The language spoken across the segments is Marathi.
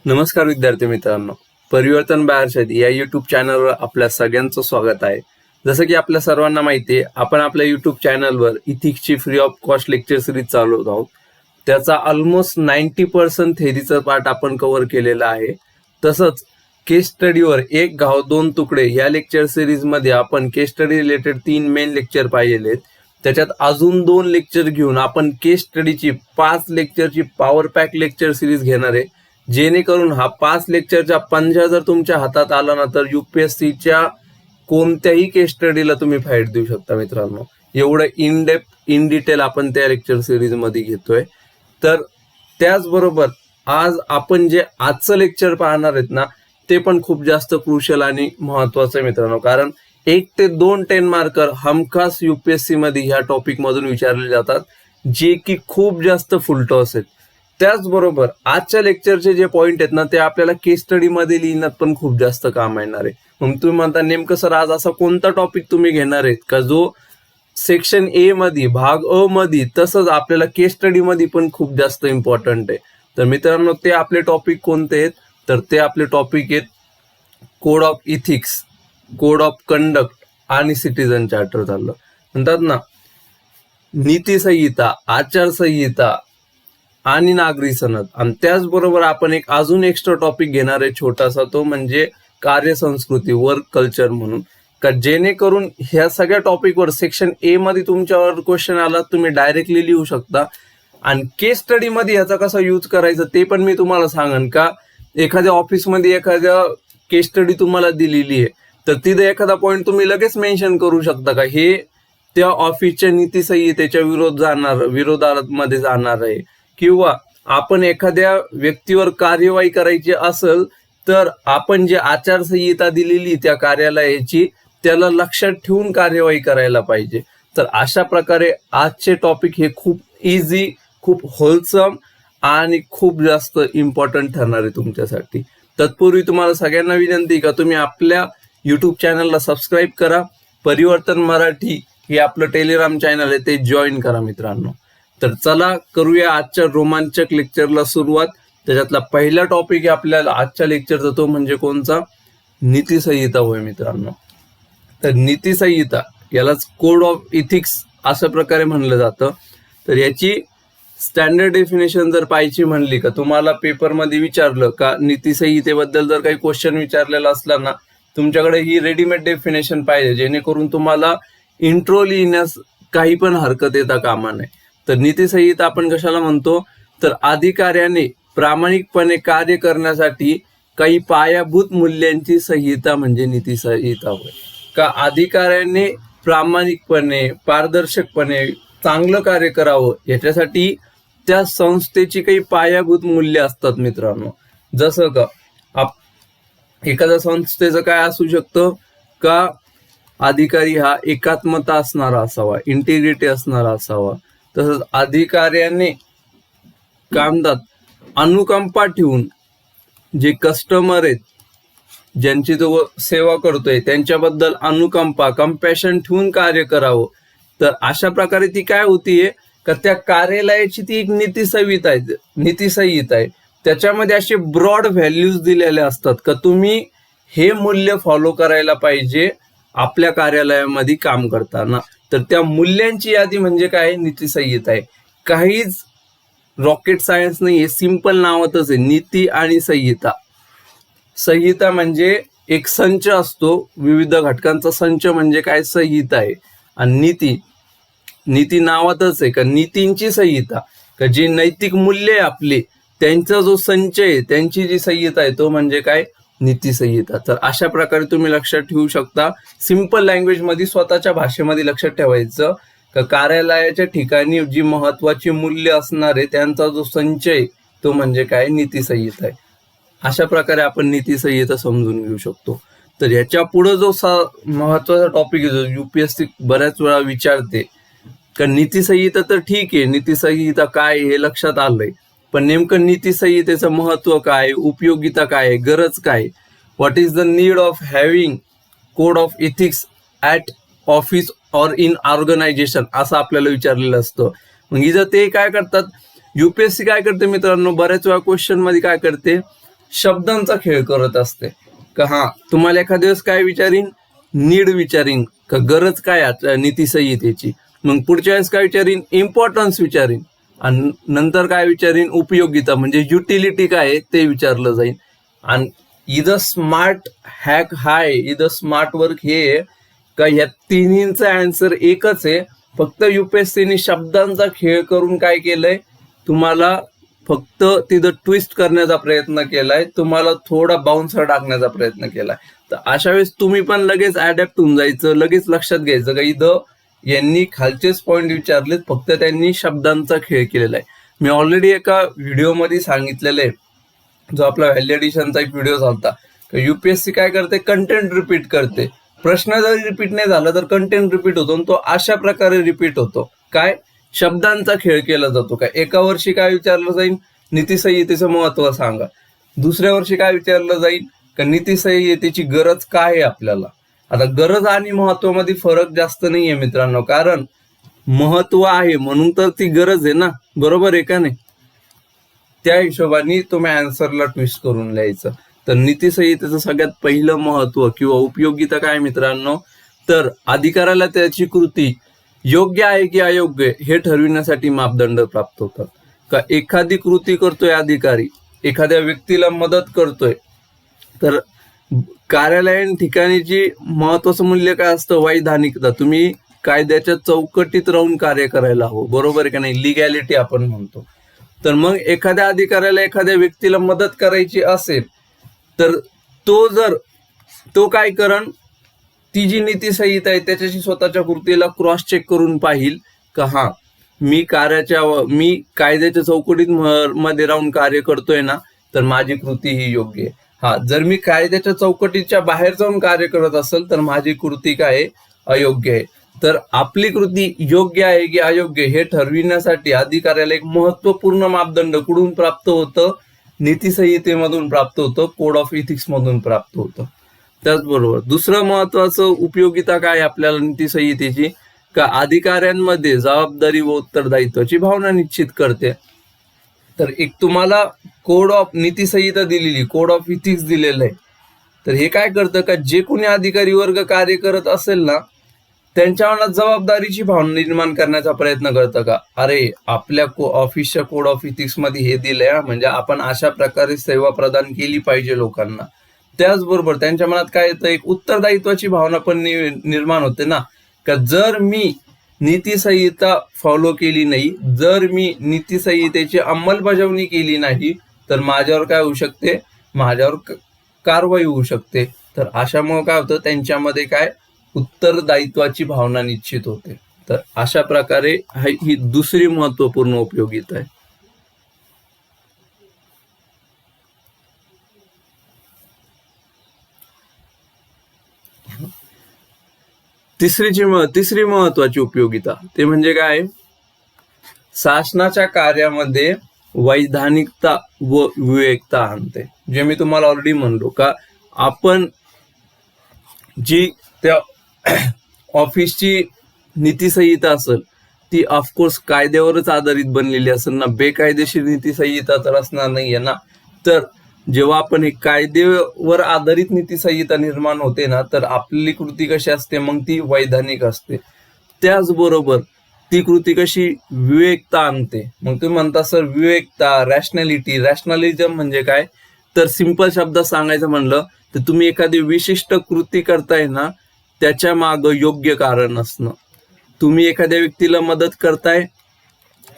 नमस्कार विद्यार्थी मित्रांनो, परिवर्तन बाहेर या युट्यूब चॅनलवर आपल्या सगळ्यांचं स्वागत आहे. जसं की आपल्या सर्वांना माहिती आहे, आपण आपल्या युट्यूब चॅनलवर इथिक्सची free of cost lecture series चालवत आहोत. त्याचा ऑलमोस्ट 90% थेरीचा पार्ट आपण कव्हर केलेला आहे. तसंच केस स्टडीवर एक घाव दोन तुकडे या लेक्चर सिरीजमध्ये आपण केस स्टडी रिलेटेड 3 मेन लेक्चर पाहिलेले आहेत. त्याच्यात अजून 2 लेक्चर घेऊन आपण केस स्टडीची 5 लेक्चरची पॉवर पॅक लेक्चर सिरीज घेणार आहे. जेणेकरून हा 5 लेक्चरचा पंजा जर तुमच्या हातात आला ना तर युपीएससीच्या कोणत्याही केस स्टडीला तुम्ही फाईट देऊ शकता मित्रांनो. एवढं इन डेप्थ इन डिटेल आपण त्या लेक्चर सिरीज मध्ये घेतोय. तर त्याचबरोबर आज आपण जे आजचं लेक्चर पाहणार आहेत ना ते पण खूप जास्त क्रुशियल आणि महत्वाचं आहे मित्रांनो. कारण 1 ते 2 10 मार्कर हमखास युपीएससी मध्ये ह्या टॉपिक मधून विचारले जातात, जे की खूप जास्त फुलटॉस आहेत. त्याचबरोबर आजच्या लेक्चरचे जे पॉइंट आहेत ना ते आपल्याला केस स्टडी मध्ये लिहिण्यात पण खूप जास्त काम येणार आहे. मग तुम्ही म्हणता नेमकं सर आज असा कोणता टॉपिक तुम्ही घेणार आहेत का जो सेक्शन ए मध्ये भाग अ मध्ये तसंच आपल्याला केस स्टडी मध्ये पण खूप जास्त इम्पॉर्टंट आहे. तर मित्रांनो ते आपले टॉपिक कोणते आहेत तर ते आपले टॉपिक आहेत code of ethics, code of conduct आणि सिटीजन चार्टर. चाललं म्हणतात ना नीती संहिता, आचारसंहिता आणि नागरी सनद. आणि त्याचबरोबर आपण एक अजून एक्स्ट्रा टॉपिक घेणार आहे छोटासा, तो म्हणजे कार्यसंस्कृती, वर्क कल्चर म्हणून. का जेणेकरून ह्या सगळ्या टॉपिकवर सेक्शन ए मध्ये तुमच्यावर क्वेश्चन आला तुम्ही डायरेक्टली लिहू शकता. आणि केस स्टडी मध्ये ह्याचा कसा यूज करायचा ते पण मी तुम्हाला सांगेन. का एखाद्या ऑफिसमध्ये एखाद्या केस स्टडी तुम्हाला दिलेली आहे तर तिथे एखादा पॉईंट तुम्ही लगेच मेन्शन करू शकता का हे त्या ऑफिसच्या नीती संहितेच्या विरोधामध्ये जाणार आहे. किंवा आपण एखाद्या व्यक्तीवर कार्यवाही करायची असेल तर आपण जे आचारसंहिता दिलेली त्या कार्यालयाची त्याला लक्षात ठेवून कार्यवाही करायला पाहिजे. तर अशा प्रकारे आजचे टॉपिक हे खूप इझी, खूप होलसम आणि खूप जास्त इम्पॉर्टंट ठरणार आहे तुमच्यासाठी. तत्पूर्वी तुम्हाला सगळ्यांना विनंती का तुम्ही आपल्या युट्यूब चॅनलला सबस्क्राईब करा. परिवर्तन मराठी हे आपलं टेलिग्राम चॅनल आहे ते जॉईन करा मित्रांनो. तर चला करूया आजच्या रोमांचक लेक्चरला सुरुवात. त्याच्यातला पहिला टॉपिक आहे आपल्याला आजच्या लेक्चरचा तो म्हणजे कोणचा, नीती संहिता होय मित्रांनो. तर नीती संहिता यालाच कोड ऑफ इथिक्स अशा प्रकारे म्हणलं जातं. तर याची स्टँडर्ड डेफिनेशन जर पाहायची म्हणली का तुम्हाला पेपरमध्ये विचारलं का नीती संहितेबद्दल जर काही क्वेश्चन विचारलेला असला ना तुमच्याकडे ही रेडीमेड डेफिनेशन पाहिजे जेणेकरून तुम्हाला इंट्रो लिहिण्यास काही पण हरकत येता कामा नये. तर नीती संहिता आपण कशाला म्हणतो तर अधिकाऱ्याने प्रामाणिकपणे कार्य करण्यासाठी काही पायाभूत मूल्यांची संहिता म्हणजे नीती संहिता होय. का अधिकाऱ्याने प्रामाणिकपणे पारदर्शकपणे चांगलं कार्य करावं याच्यासाठी त्या संस्थेची काही पायाभूत मूल्य असतात मित्रांनो. जसं का एखाद्या संस्थेचं काय असू शकतं का अधिकारी हा एकात्मता असणारा असावा, इंटिग्रिटी असणारा असावा. तसंच अधिकाऱ्याने काय म्हणतात अनुकंपा ठेवून जे कस्टमर आहेत ज्यांची तो सेवा करतोय त्यांच्याबद्दल अनुकंपा, कंपॅशन ठेवून कार्य करावं. तर अशा प्रकारे ती काय होतीये का त्या कार्यालयाची ती एक नीती संहिता आहे. त्याच्यामध्ये असे ब्रॉड व्हॅल्यूज दिलेले असतात का तुम्ही हे मूल्य फॉलो करायला पाहिजे आपल्या कार्यालयामध्ये काम करताना. तर त्या मूल्यांची यादी म्हणजे काय नीती संहिता आहे. काहीच रॉकेट सायन्स नाहीये, सिंपल नावातच आहे नीती आणि संहिता. संहिता म्हणजे एक संच असतो, विविध घटकांचा संच म्हणजे काय संहिता आहे. आणि नीती नावातच आहे का नीतींची संहिता, का जी नैतिक मूल्य आहे आपली त्यांचा जो संच आहे त्यांची जी संहिता आहे तो म्हणजे काय नीती संहिता. तर अशा प्रकारे तुम्ही लक्षात ठेवू शकता. सिंपल लँग्वेज मध्ये स्वतःच्या भाषेमध्ये लक्षात ठेवायचं का कार्यालयाच्या ठिकाणी जी महत्वाची मूल्य असणार आहे त्यांचा जो संच आहे तो म्हणजे काय नीती संहिता आहे. अशा प्रकारे आपण नीती संहिता समजून घेऊ शकतो. तर याच्या पुढे जो महत्वाचा टॉपिक आहे जो युपीएससी बऱ्याच वेळा विचारते का नीती संहिता तर ठीक आहे, नीती संहिता काय हे लक्षात आलंय, पण नेमकं नीती संहितेचं महत्व काय, उपयोगिता काय, गरज काय, what is the need of having code of ethics at office or in organisation असं आपल्याला विचारलेलं असतं. मग इथं ते काय करतात युपीएससी काय करते मित्रांनो बऱ्याच वेळा क्वेश्चन मध्ये काय करते शब्दांचा खेळ करत असते. का हा तुम्हाला एखाद्या वेळेस काय विचारीन, नीड विचारीन का गरज काय नीती संहितेची, मग पुढच्या वेळेस काय विचारीन, इम्पॉर्टन्स विचारीन, आणि नंतर काय विचारीन, उपयोगिता म्हणजे युटिलिटी काय आहे ते विचारलं जाईल. आणि इथं स्मार्ट हॅक हाय, इथं स्मार्ट वर्क हे का ह्या तिन्हींचा आन्सर एकच आहे. फक्त युपीएससीने शब्दांचा खेळ करून काय केलंय, तुम्हाला फक्त तिथं ट्विस्ट करण्याचा प्रयत्न केलाय, तुम्हाला थोडा बाउन्सर टाकण्याचा प्रयत्न केलाय. तर अशा वेळेस तुम्ही पण लगेच अडॅप्ट होऊन जायचं, लगेच लक्षात घ्यायचं का इथं यांनी खालचेच पॉइंट विचारलेत, फक्त त्यांनी शब्दांचा खेळ केलेला आहे. मी ऑलरेडी एका व्हिडिओमध्ये सांगितलेलं आहे, जो आपला व्हॅलिडेशनचा एक व्हिडिओ झाला, युपीएससी काय करते, कंटेंट रिपीट करते. प्रश्न जरी रिपीट नाही झाला तर कंटेंट रिपीट होतो, तो अशा प्रकारे रिपीट होतो. काय, शब्दांचा खेळ केला जातो. काय एका वर्षी काय विचारलं जाईल, नीती संहितेचं महत्व सांगा. दुसऱ्या वर्षी काय विचारलं जाईल का नीती संहितेची गरज काय आहे आपल्याला. आता गरज आणि महत्वामध्ये फरक जास्त नाहीये मित्रांनो, कारण महत्व आहे म्हणून तर ती गरज आहे ना, बरोबर आहे का नाही. त्या हिशोबाने तुम्ही आन्सरला ट्विस्ट करून लिहायचं. तर नीती संहितेचं सगळ्यात पहिलं महत्व किंवा उपयोगिता काय मित्रांनो, तर अधिकाऱ्याला त्याची कृती योग्य आहे की अयोग्य हे ठरविण्यासाठी मापदंड प्राप्त होतात. का एखादी कृती करतोय अधिकारी, एखाद्या व्यक्तीला मदत करतोय, तर कार्यालयीन ठिकाणीची महत्वाचं मूल्य काय असतं, वैधानिकता. तुम्ही कायद्याच्या चौकटीत राहून कार्य करायला हवं, बरोबर आहे का नाही, लिगॅलिटी आपण म्हणतो. तर मग एखाद्या अधिकाऱ्याला एखाद्या व्यक्तीला मदत करायची असेल तर तो काय करण, ती जी नीती संहिता आहे त्याच्याशी स्वतःच्या कृतीला क्रॉस चेक करून पाहिल का हा मी कायद्याच्या चौकटीत मध्ये राहून कार्य करतोय ना, तर माझी कृती ही योग्य आहे. हा, जर मी कायद्याच्या चौकटीच्या बाहेर जाऊन कार्य करत असेल तर माझी कृती काय आहे, अयोग्य आहे. तर आपली कृती योग्य आहे की अयोग्य हे ठरविण्यासाठी अधिकाऱ्याला एक महत्वपूर्ण मापदंड कुठून प्राप्त होतं, नीती संहितेमधून प्राप्त होतं, कोड ऑफ इथिक्स मधून प्राप्त होतं. त्याचबरोबर दुसरं महत्वाचं उपयोगिता काय आपल्याला नीती संहितेची, का अधिकाऱ्यांमध्ये जबाबदारी व उत्तरदायित्वाची भावना निश्चित करते. तर एक तुम्हाला कोड ऑफ नीती संहिता दिलेली, कोड ऑफ इथिक्स दिलेलं आहे, तर हे काय करतं का जे कोणी अधिकारी वर्ग कार्य करत असेल ना, त्यांच्या मनात जबाबदारीची भावना निर्माण करण्याचा प्रयत्न करतं का, अरे आपल्या ऑफिसच्या कोड ऑफ इथिक्स मध्ये हे दिलंय, म्हणजे आपण अशा प्रकारे सेवा प्रदान केली पाहिजे लोकांना. त्याचबरोबर त्यांच्या मनात काय येतं, एक उत्तरदायित्वाची भावना पण निर्माण होते ना, का जर मी नीती संहिता फॉलो केली नाही, जर मी नीती संहितेची अंमलबजावणी केली नाही, तर माझ्यावर काय होऊ शकते, माझ्यावर कारवाई होऊ शकते. तर अशामुळे काय होतं, त्यांच्यामध्ये काय उत्तरदायित्वाची भावना निश्चित होते. तर अशा प्रकारे ही दुसरी महत्वपूर्ण उपयोगिता आहे. तिसरी महत्वाची उपयोगिता ते म्हणजे काय, शासनाच्या कार्यामध्ये वैधानिकता व विवेकता आणते. जे मी तुम्हाला ऑलरेडी म्हणलो का आपण जी त्या ऑफिसची नीती संहिता असेल ती ऑफकोर्स कायद्यावरच आधारित बनलेली असेल ना, बेकायदेशीर नीती संहिता तर असणार नाहीये ना. तर जेव्हा आपण एक कायद्यावर आधारित नीती संहिता निर्माण होते ना, तर आपली कृती कशी असते, मग ती वैधानिक असते. त्याचबरोबर ती कृती कशी विवेकता आणते. मग तुम्ही म्हणता सर विवेकता, रॅशनॅलिटी, रॅशनॅलिझम म्हणजे काय, तर सिंपल शब्दात सांगायचं म्हणलं तर तुम्ही एखादी विशिष्ट कृती करताय ना, त्याच्या माग योग्य कारण असणं. तुम्ही एखाद्या व्यक्तीला मदत करताय,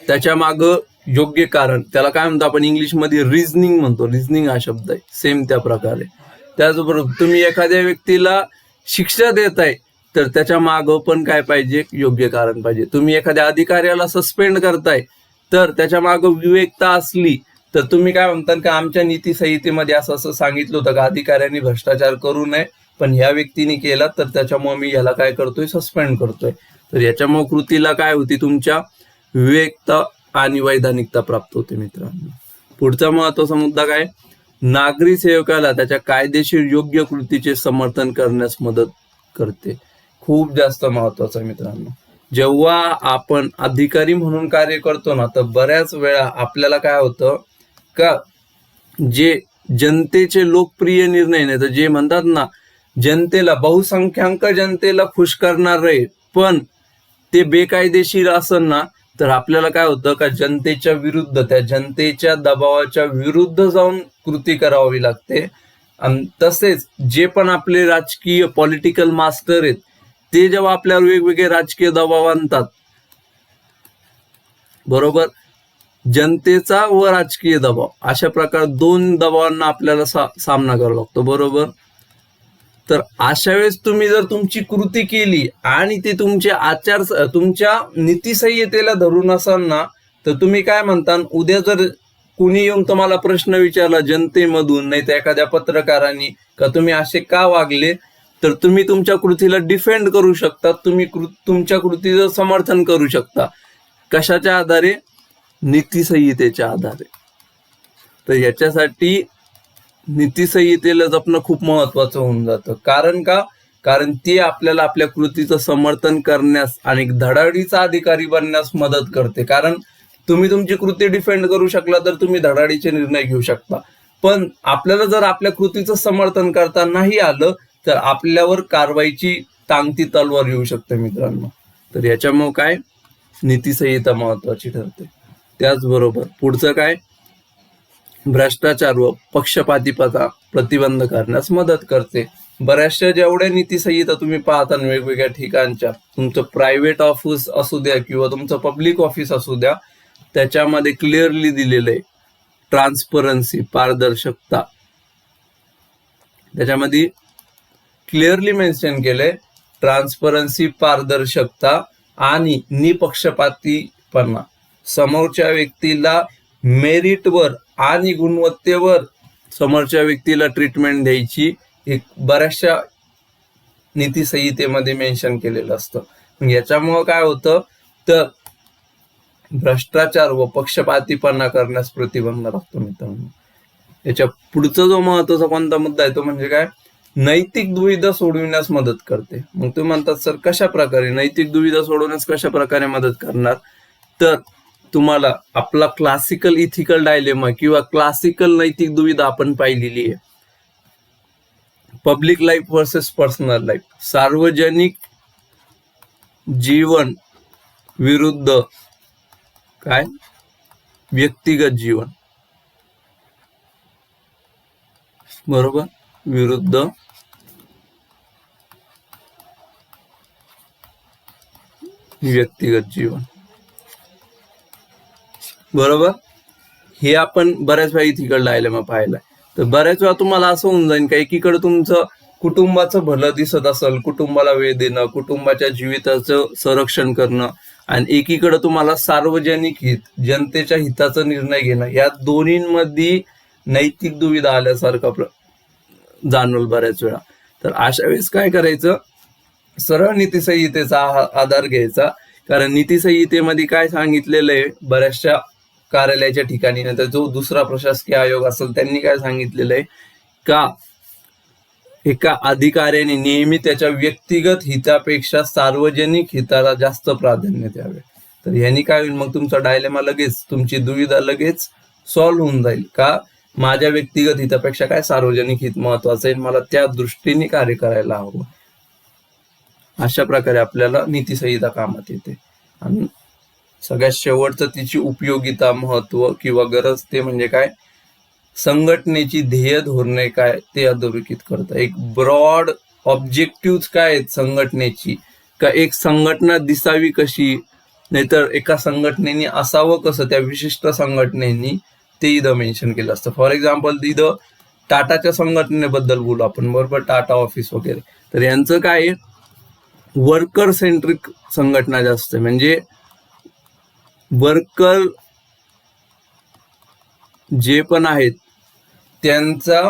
त्याच्या माग योग्य कारण, त्याला काय म्हणतो आपण इंग्लिशमध्ये रिझनिंग म्हणतो, रिझनिंग हा शब्द आहे, सेम त्या प्रकारे. त्याचबरोबर तुम्ही एखाद्या व्यक्तीला शिक्षा देताय, तर त्याच्या माग पण काय पाहिजे, योग्य कारण पाहिजे. तुम्ही एखाद्या अधिकाऱ्याला सस्पेंड करताय, तर त्याच्या माग विवेकता असली तर तुम्ही काय म्हणता का आमच्या नीती संहितेमध्ये असं सांगितलं होतं का अधिकाऱ्यांनी भ्रष्टाचार करू नये, पण ह्या व्यक्तीने केला तर त्याच्यामुळे मी याला काय करतोय, सस्पेंड करतोय. तर याच्यामुळे कृतीला काय होती, तुमच्या विवेकता आणि वैधानिकता प्राप्त होते मित्रांनो. पुढचा महत्वाचा मुद्दा काय, नागरी सेवकाला त्याच्या कायदेशीर योग्य कृतीचे समर्थन करण्यास मदत करते. खूप जास्त महत्वाचं आहे मित्रांनो. जेव्हा आपण अधिकारी म्हणून कार्य करतो ना, तर बऱ्याच वेळा आपल्याला काय होतं का जे जनतेचे लोकप्रिय निर्णय, नाही तर जे म्हणतात ना जनतेला, बहुसंख्याक जनतेला खुश करणारे पण ते बेकायदेशीर असेल ना, तर आपल्याला काय होतं का जनतेच्या विरुद्ध, त्या जनतेच्या दबावाच्या विरुद्ध जाऊन कृती करावी लागते. आणि तसेच जे पण आपले राजकीय पॉलिटिकल मास्टर आहेत ते जेव्हा आपल्यावर वेगवेगळे राजकीय दबाव आणतात, बरोबर, जनतेचा व राजकीय दबाव, अशा प्रकारे दोन दबावांना आपल्याला सामना करावा लागतो, बरोबर. तर अशा वेळेस तुम्ही जर तुमची कृती केली आणि ते तुमच्या नीतिसंहितेला धरून असाल ना, तर तुम्ही काय म्हणता, उद्या जर कुणी येऊन तुम्हाला प्रश्न विचारला जनतेमधून, नाही तर एखाद्या पत्रकारांनी, का तुम्ही असे का वागले, तर तुम्ही तुमच्या कृतीला डिफेंड करू शकता, तुम्ही तुमच्या कृतीचं समर्थन करू शकता. कशाच्या आधारे? नीतिसंहितेच्या आधारे. तर याच्यासाठी नीतिसंहितेला जपणं खूप महत्वाचं होऊन जातं. कारण ते आपल्याला आपल्या कृतीचं समर्थन करण्यास आणि धडाडीचा अधिकारी बनण्यास मदत करते. कारण तुम्ही तुमची कृती डिफेंड करू शकला तर तुम्ही धडाडीचे निर्णय घेऊ शकता. पण आपल्याला जर आपल्या कृतीचं समर्थन करता नाही आलं तर आपल्यावर कारवाईची टांगती तलवार येऊ शकते मित्रांनो. तर याच्यामुळे काय, नीतिसंहिता महत्वाची ठरते. त्याचबरोबर पुढचं काय, भ्रष्टाचार व पक्षपातीपणा प्रतिबंध करण्यास मदत करते. बऱ्याचशा जेवढ्या नीतिसंहिता तुम्ही पाहता वेगवेगळ्या ठिकाणच्या, तुमचं प्रायव्हेट ऑफिस असू द्या किंवा तुमचं पब्लिक ऑफिस असू द्या, त्याच्यामध्ये क्लिअरली दिलेलं आहे ट्रान्सपरन्सी, पारदर्शकता. त्याच्यामध्ये क्लिअरली मेन्शन केलंय ट्रान्सपरन्सी, पारदर्शकता आणि निपक्षपातीपणा. समोरच्या व्यक्तीला मेरिटवर आणि गुणवत्तेवर समोरच्या व्यक्तीला ट्रीटमेंट द्यायची एक बऱ्याचशा नीतिसंहितेमध्ये मेन्शन केलेलं असतं. याच्यामुळं काय होतं, तर भ्रष्टाचार व पक्षपातीपणा करण्यास प्रतिबंध लागतो मित्रांनो. याच्या पुढचा जो महत्वाचा कोणता मुद्दा आहे तो म्हणजे काय, नैतिक दुविधा सोडविण्यास मदत करते. मग तुम्ही म्हणतात सर कशा प्रकारे नैतिक दुविधा सोडवण्यास कशा प्रकारे मदत करणार, तर तुम्हाला आपला क्लासिकल इथिकल डायलेमा किंवा क्लासिकल नैतिक दुविधा आपण पाहिलेली आहे. Public life versus personal life, सार्वजनिक जीवन विरुद्ध काय, व्यक्तिगत जीवन, बरोबर, विरुद्ध व्यक्तिगत जीवन, बरोबर. हे आपण बऱ्याच वेळा इथिकल डायलेमा पाहिलाय. तर बऱ्याच वेळा तुम्हाला असं होऊन जाईल का एकीकडे तुमचं कुटुंबाचं भलं दिसत असेल, कुटुंबाला वेळ देणं, कुटुंबाच्या जीविताचं संरक्षण करणं, आणि एकीकडे तुम्हाला सार्वजनिक हित, जनतेच्या हिताचा निर्णय घेणं, या दोन्हींमध्ये नैतिक दुविधा आल्यासारखं जाणवलं बऱ्याच वेळा. तर अशा वेळेस काय करायचं, सरळ नीतिसंहितेचा आधार घ्यायचा. कारण नीतिसंहितेमध्ये काय सांगितलेलं आहे, बऱ्याचशा कार्यालयाच्या ठिकाणी, नंतर जो दुसरा प्रशासकीय आयोग असेल त्यांनी काय सांगितलेलं आहे का एका अधिकाऱ्याने नेहमी त्याच्या व्यक्तिगत हितापेक्षा सार्वजनिक हिताला जास्त प्राधान्य द्यावे. तर यांनी काय होईल, मग तुमचा डायलेमा लगेच, तुमची दुविधा लगेच सॉल्व्ह होऊन जाईल. का, माझ्या व्यक्तिगत हितापेक्षा काय सार्वजनिक हित महत्वाचं आहे, मला त्या दृष्टीने कार्य करायला हवं. अशा प्रकारे आपल्याला नीतिसंहिता कामात येते. आणि सगळ्यात शेवटचं तिची उपयोगिता, महत्व किंवा गरज ते म्हणजे काय, संघटनेची ध्येय धोरणे काय ते अधोरेखित करतं. एक ब्रॉड ऑब्जेक्टिव्ह काय आहेत संघटनेची, का एक संघटना दिसावी कशी, नाहीतर एका संघटनेने असावं कसं त्या विशिष्ट संघटनेनी, ते इथं मेन्शन केलं असतं. फॉर एक्झाम्पल इथं टाटाच्या संघटनेबद्दल बोलू आपण, बरोबर, टाटा ऑफिस वगैरे. तर यांचं काय, वर्कर सेंट्रिक संघटना जास्त, म्हणजे वर्कर जे पण आहेत त्यांचा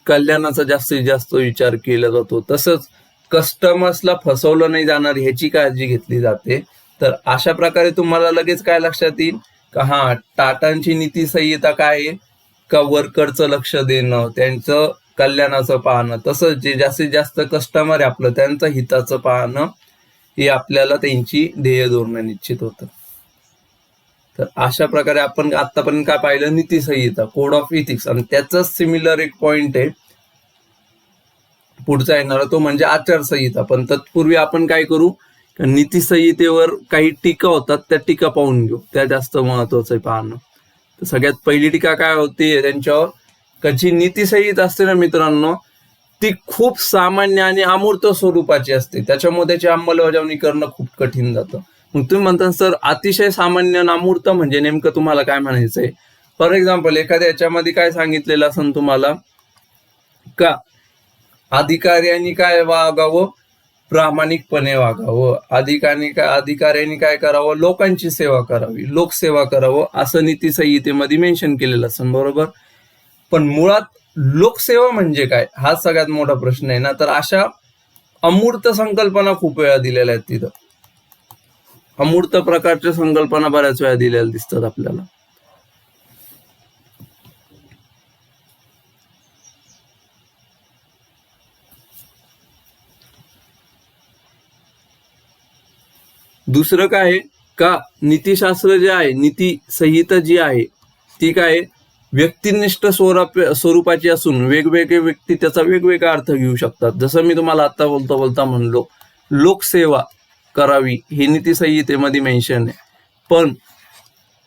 कल्याणाचा जास्तीत जास्त विचार केला जातो. तसंच कस्टमर्सला फसवलं नाही जाणार ह्याची काळजी घेतली जाते. तर अशा प्रकारे तुम्हाला लगेच काय लक्षात येईल का, हा टाटांची नीतिसंहिता काय आहे, का वर्करचं लक्ष देणं, त्यांचं कल्याणाचं पाहणं, तसंच जे जास्तीत जास्त कस्टमर आहे आपलं त्यांचं हिताचं पाहणं, हे आपल्याला त्यांची ध्येय धोरणं निश्चित होतं. तर अशा प्रकारे आपण आतापर्यंत काय पाहिलं, नीतिसंहिता, कोड ऑफ इथिक्स, आणि त्याचाच सिमिलर एक पॉइंट आहे पुढचा येणारा, तो म्हणजे आचारसंहिता. पण तत्पूर्वी आपण काय करू, नीतिसंहितेवर काही टीका होतात, त्या टीका पाहून घेऊ. त्या जास्त महत्वाचं आहे पाहणं. तर सगळ्यात पहिली टीका काय होती त्यांच्यावर, का जी नीतिसंहिता असते ना मित्रांनो, ती खूप सामान्य आणि अमूर्त स्वरूपाची असते. त्याच्यामुळे त्याची अंमलबजावणी करणं खूप कठीण जातं. मग तुम्ही म्हणता सर अतिशय सामान्य आणि अमूर्त म्हणजे नेमकं तुम्हाला काय म्हणायचंय? फॉर एक्झाम्पल एखाद्या याच्यामध्ये काय सांगितलेलं असेल तुम्हाला, का अधिकाऱ्यांनी काय वागावं, प्रामाणिकपणे वागावं, अधिकाऱ्यांनी काय करावं, लोकांची सेवा करावी, लोकसेवा करावं, असं नीतिसंहितेमध्ये मेन्शन केलेलं असेल, बरोबर. पण मुळात लोकसेवा म्हणजे काय, हा सगळ्यात मोठा प्रश्न आहे ना. तर अशा अमूर्त संकल्पना खूप वेळा दिलेल्या आहेत तिथं. अमूर्त प्रकारच्या संकल्पना बऱ्याच वेळा दिलेल्या दिसतात आपल्याला. दुसरं काय आहे, का नीतिशास्त्र जे आहे, नीती संहिता जी आहे ती काय, व्यक्तिनिष्ठ स्वरूपाची असून वेगवेगळे व्यक्ती त्याचा वेगवेगळा अर्थ घेऊ शकतात. जसं मी तुम्हाला आता बोलता म्हणलो, लोकसेवा करावी ही नीतिसंहितेमध्ये मेन्शन आहे. पण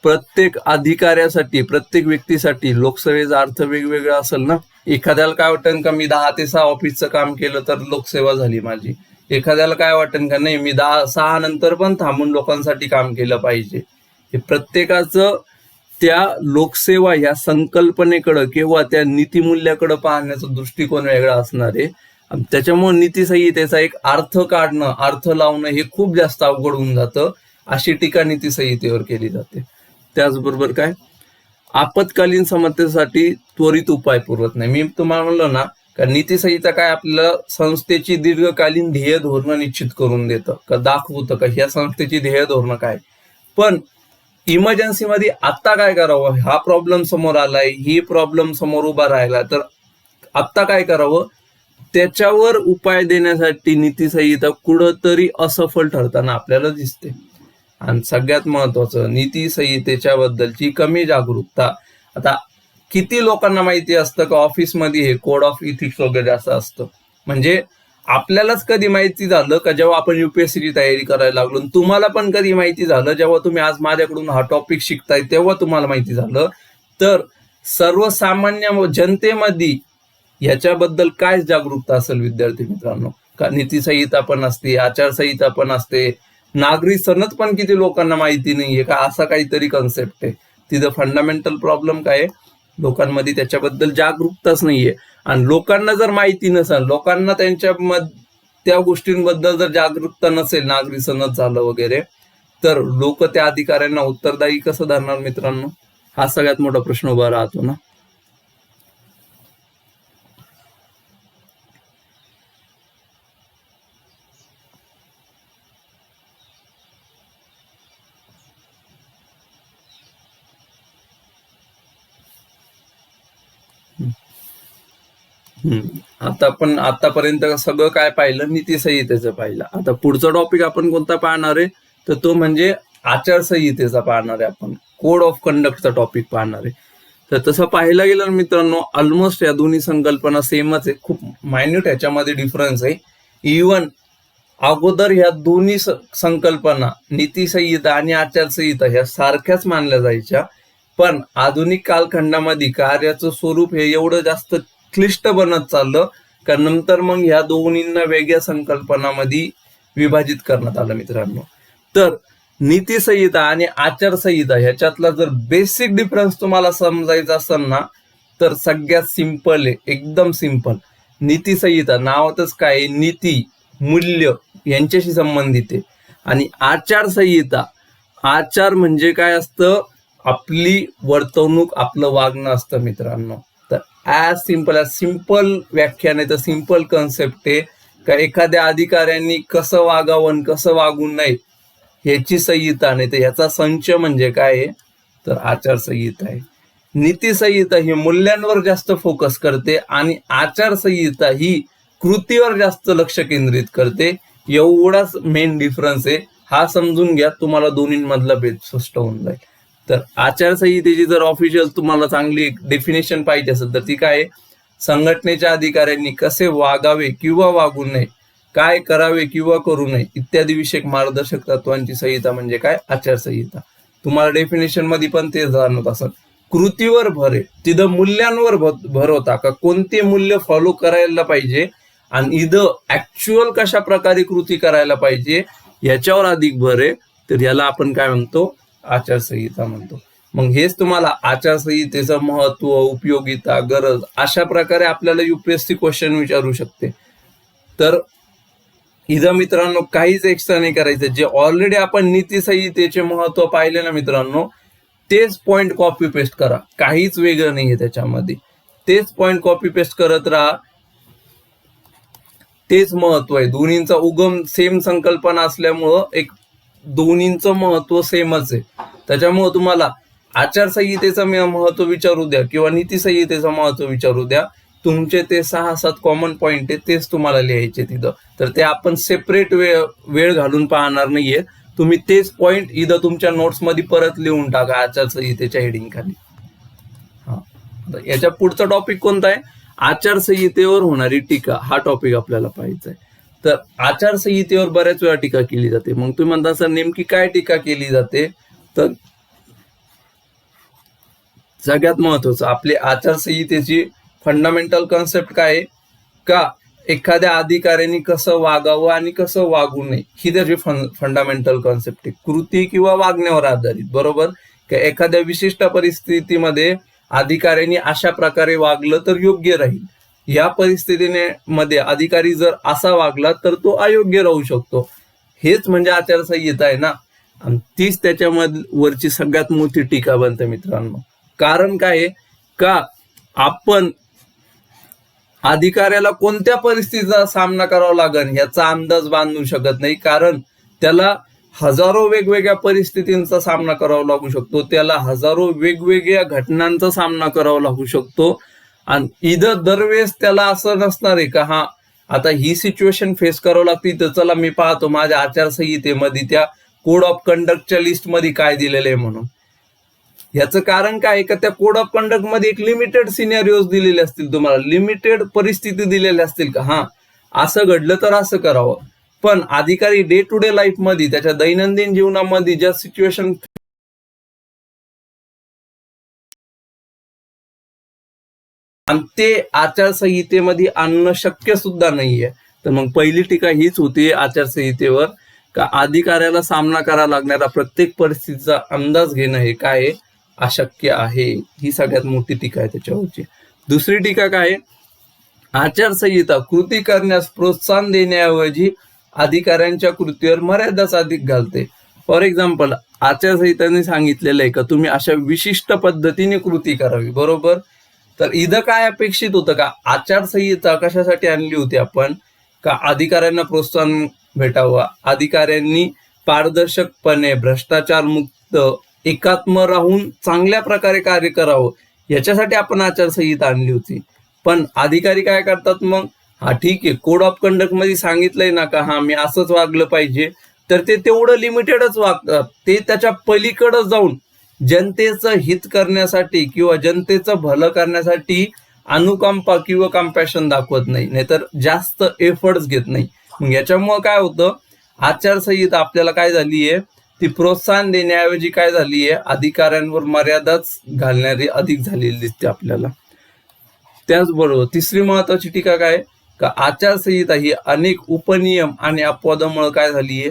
प्रत्येक अधिकाऱ्यासाठी, प्रत्येक व्यक्तीसाठी लोकसेवेचा अर्थ वेगवेगळा असेल ना. एखाद्याला काय वाटेल का मी 10 ते 6 ऑफिसचं काम केलं तर लोकसेवा झाली माझी. एखाद्याला काय वाटेल का नाही मी 6 नंतर पण थांबून लोकांसाठी काम केलं पाहिजे. हे प्रत्येकाचं त्या लोकसेवा या संकल्पनेकडं किंवा त्या नीतिमूल्याकडं पाहण्याचा दृष्टिकोन वेगळा असणार आहे. त्याच्यामुळे नीतिसंहितेचा एक अर्थ काढणं, अर्थ लावणं हे खूप जास्त अवघड होऊन जातं. अशी टीका नीतिसंहितेवर केली जाते. त्याचबरोबर काय, आपत्कालीन समस्येसाठी त्वरित उपाय पुरवत नाही. मी तुम्हाला म्हणलं ना, का नीतिसंहिता काय आपल्याला संस्थेची दीर्घकालीन ध्येय धोरणं निश्चित करून देतं, का दाखवतं का ह्या संस्थेची ध्येय धोरणं काय. पण इमर्जन्सीमध्ये आत्ता काय करावं, हा प्रॉब्लेम समोर आलाय, ही प्रॉब्लेम समोर उभा राहिला, तर आत्ता काय करावं, त्याच्यावर उपाय देण्यासाठी नीतिसंहिता कुठंतरी असफल ठरताना आपल्याला दिसते. आणि सगळ्यात महत्वाचं, नीतिसंहितेच्या बद्दलची कमी जागरूकता. आता किती लोकांना माहिती असतं का ऑफिसमध्ये हे कोड ऑफ इथिक्स वगैरे असं असतं. म्हणजे आपल्यालाच कधी माहिती झालं का जेव्हा आपण युपीएससीची तयारी करायला लागलो, तुम्हाला पण कधी माहिती झालं जेव्हा तुम्ही आज माझ्याकडून हा टॉपिक शिकताय तेव्हा तुम्हाला माहिती झालं. तर सर्वसामान्य जनतेमध्ये याच्याबद्दल काय जागरूकता असेल विद्यार्थी मित्रांनो, का नीतिसंहिता पण असते, आचारसंहिता पण असते, नागरी सनद पण किती लोकांना माहिती नाहीये का, असा काहीतरी कन्सेप्ट आहे. तिथं फंडामेंटल प्रॉब्लेम काय आहे, लोकांमध्ये त्याच्याबद्दल जागरूकताच नाहीये. आणि लोकांना जर माहिती नसेल, लोकांना त्या गोष्टींबद्दल जर जागरूकता नसेल, नागरी सनद झालं वगैरे, तर लोक त्या अधिकाऱ्यांना उत्तरदायी कसं धरणार मित्रांनो, हा सगळ्यात मोठा प्रश्न उभा राहतो ना. आता आपण आतापर्यंत सगळं काय पाहिलं, नीतिसंहितेचं पाहिलं. आता पुढचा टॉपिक आपण कोणता पाहणार आहे, तर तो म्हणजे आचारसंहितेचा पाहणार आहे. आपण कोड ऑफ कंडक्टचा टॉपिक पाहणार आहे. तर तसं पाहायला गेलं मित्रांनो, ऑलमोस्ट या दोन्ही संकल्पना सेमच आहे. खूप मायन्यूट ह्याच्यामध्ये डिफरन्स आहे. इव्हन अगोदर ह्या दोन्ही संकल्पना, नीतिसंहिता आणि आचारसंहिता, ह्या सारख्याच मानल्या जायच्या. पण आधुनिक कालखंडामध्ये कार्याचं स्वरूप हे एवढं जास्त क्लिष्ट बनत चाललं का नंतर मग ह्या दोन्हींना वेगळ्या संकल्पनामध्ये विभाजित करण्यात आलं मित्रांनो. तर नीतिसंहिता आणि आचारसंहिता ह्याच्यातला जर बेसिक डिफरन्स तुम्हाला समजायचा असेल ना, तर सगळ्यात सिंपल आहे, एकदम सिंपल. नीतिसंहिता नावातच काय, नीती, मूल्य यांच्याशी संबंधित आहे. आणि आचारसंहिता, आचार म्हणजे काय असतं, आपली वर्तवणूक, आपलं वागणं असतं मित्रांनो. तर ॲज सिंपल व्याख्यान आहे, तर सिंपल कन्सेप्ट आहे का एखाद्या अधिकाऱ्यांनी कसं वागावं आणि कसं वागू नये ह्याची संहिता, नाही तर ह्याचा संच म्हणजे काय आहे, तर आचारसंहिता आहे. नीतिसंहिता ही मूल्यांवर जास्त फोकस करते आणि आचारसंहिता ही कृतीवर जास्त लक्ष केंद्रित करते. एवढाच मेन डिफरन्स आहे. हा समजून घ्या, तुम्हाला दोन्हींमधला भेद स्पष्ट होऊन जाईल. तर आचारसंहितेची जर ऑफिशियल तुम्हाला चांगली डेफिनेशन पाहिजे असेल तर ती काय आहे, संघटनेच्या अधिकाऱ्यांनी कसे वागावे किंवा वागू नये, काय करावे किंवा करू नये इत्यादी विषयक मार्गदर्शक तत्वांची संहिता म्हणजे काय, आचारसंहिता. तुम्हाला डेफिनेशन मध्ये पण ते जाणवत असेल. कृतीवर भर आहे, तिथं मूल्यांवर भर होता का कोणते मूल्य फॉलो करायला पाहिजे आणि इथं ऍक्च्युअल कशा प्रकारे कृती करायला पाहिजे याच्यावर अधिक भर आहे. तर याला आपण काय म्हणतो, आचारसंहिता म्हणतो. मग हेच तुम्हाला आचारसंहितेचं महत्व, उपयोगिता, गरज अशा प्रकारे आपल्याला युपीएससी क्वेश्चन विचारू शकते. तर इथं मित्रांनो काहीच एक्स्ट्रा नाही करायचं. जे ऑलरेडी आपण नीती संहितेचे महत्व पाहिले ना मित्रांनो, तेच पॉइंट कॉपी पेस्ट करा, काहीच वेगळं नाहीये त्याच्यामध्ये. तेच पॉइंट कॉपी पेस्ट करत राहा, तेच महत्व आहे. दोन्हींचा उगम सेम संकल्पना असल्यामुळं दोन्हींचं महत्व सेमच आहे. त्याच्यामुळं तुम्हाला आचारसंहितेचं महत्व विचारू द्या किंवा नीती संहितेचं महत्व विचारू द्या, तुमचे ते 6-7 कॉमन पॉइंट आहे तेच तुम्हाला लिहायचे तिथं. तर ते आपण सेपरेट वेळ घालून पाहणार नाहीये. तुम्ही तेच पॉइंट इथं तुमच्या नोट्स मध्ये परत लिहून टाका आचारसंहितेच्या हेडिंग खाली. याच्या पुढचा टॉपिक कोणता आहे, आचारसंहितेवर होणारी टीका, हा टॉपिक आपल्याला पाहायचा आहे. तर आचारसंहितेवर बऱ्याच वेळा टीका केली जाते. मग तुम्ही म्हणता सर नेमकी काय टीका केली जाते, तर सगळ्यात महत्वाचं आपली आचारसंहितेची फंडामेंटल कॉन्सेप्ट काय आहे का, एखाद्या अधिकाऱ्यांनी कसं वागावं आणि कसं वागू नये ही त्याची फंडामेंटल कॉन्सेप्ट आहे. कृती किंवा वागण्यावर आधारित, बरोबर. का एखाद्या विशिष्ट परिस्थितीमध्ये अधिकाऱ्यांनी अशा प्रकारे वागलं तर योग्य राहील, या परिस्थितीमध्ये अधिकारी जर असा वागला तर तो अयोग्य राहू शकतो. हेच म्हणजे आचारसंहिता आहे ना. आणि तीच त्याच्यामध्ये वरची सगळ्यात मोठी टीका बनते मित्रांनो. कारण काय आहे का, आपण अधिकाऱ्याला कोणत्या परिस्थितीचा सामना करावा लागेल याचा अंदाज बांधू शकत नाही, कारण त्याला हजारो वेगवेगळ्या परिस्थितींचा सामना करावा लागू शकतो, त्याला हजारो वेगवेगळ्या घटनांचा सामना करावा लागू शकतो. आणि इथं दरवेळेस त्याला असं नसणार आहे का हा आता ही सिच्युएशन फेस करावं लागते, तर चला मी पाहतो माझ्या आचारसंहितेमध्ये त्या कोड ऑफ कंडक्टच्या लिस्ट मध्ये काय दिलेलं आहे म्हणून. याचं कारण काय आहे का, त्या कोड ऑफ कंडक्ट मध्ये एक लिमिटेड सिनेरियोज दिलेले असतील, तुम्हाला लिमिटेड परिस्थिती दिलेल्या असतील का हा असं घडलं तर असं करावं. पण अधिकारी डे टू डे लाईफ मध्ये त्याच्या दैनंदिन जीवनामध्ये ज्या सिच्युएशन आणि ते आचारसंहितेमध्ये आणणं शक्य सुद्धा नाहीये. तर मग पहिली टीका हीच होती आचारसंहितेवर का अधिकाऱ्याला सामना करावा लागणाऱ्या प्रत्येक परिस्थितीचा अंदाज घेणं हे काय अशक्य आहे. ही सगळ्यात मोठी टीका आहे त्याच्यावरची. दुसरी टीका काय, आचारसंहिता कृती करण्यास प्रोत्साहन देण्याऐवजी अधिकाऱ्यांच्या कृतीवर मर्यादाच अधिक घालते. फॉर एक्झाम्पल आचारसंहितेने सांगितलेलं आहे का तुम्ही अशा विशिष्ट पद्धतीने कृती करावी, बरोबर. तर इथं काय अपेक्षित होतं का, आचारसंहिता कशासाठी आणली होती आपण का अधिकाऱ्यांना प्रोत्साहन भेटावं, अधिकाऱ्यांनी पारदर्शकपणे भ्रष्टाचार मुक्त एकात्म राहून चांगल्या प्रकारे कार्य करावं याच्यासाठी आपण आचारसंहिता आणली होती. पण अधिकारी काय करतात मग, हा ठीक आहे कोड ऑफ कंडक्ट मध्ये सांगितलंय ना का हा मी असंच वागलं पाहिजे, तर ते तेवढं लिमिटेडच वागतात. ते त्याच्या पलीकडे जाऊन जनतेचं हित करण्यासाठी किंवा जनतेचं भलं करण्यासाठी अनुकंपा किंवा कम्पॅशन दाखवत नाही, नाहीतर जास्त एफर्ट्स घेत नाही. मग याच्यामुळे काय होतं, आचारसंहिता आपल्याला काय झालीये, ती प्रोत्साहन देण्याऐवजी काय झालीये, अधिकाऱ्यांवर मर्यादाच घालणारी अधिक झालेली दिसते आपल्याला. त्याचबरोबर तिसरी महत्वाची टीका काय का, आचारसंहिता ही अनेक उपनियम आणि अपवादामुळे काय झालीये,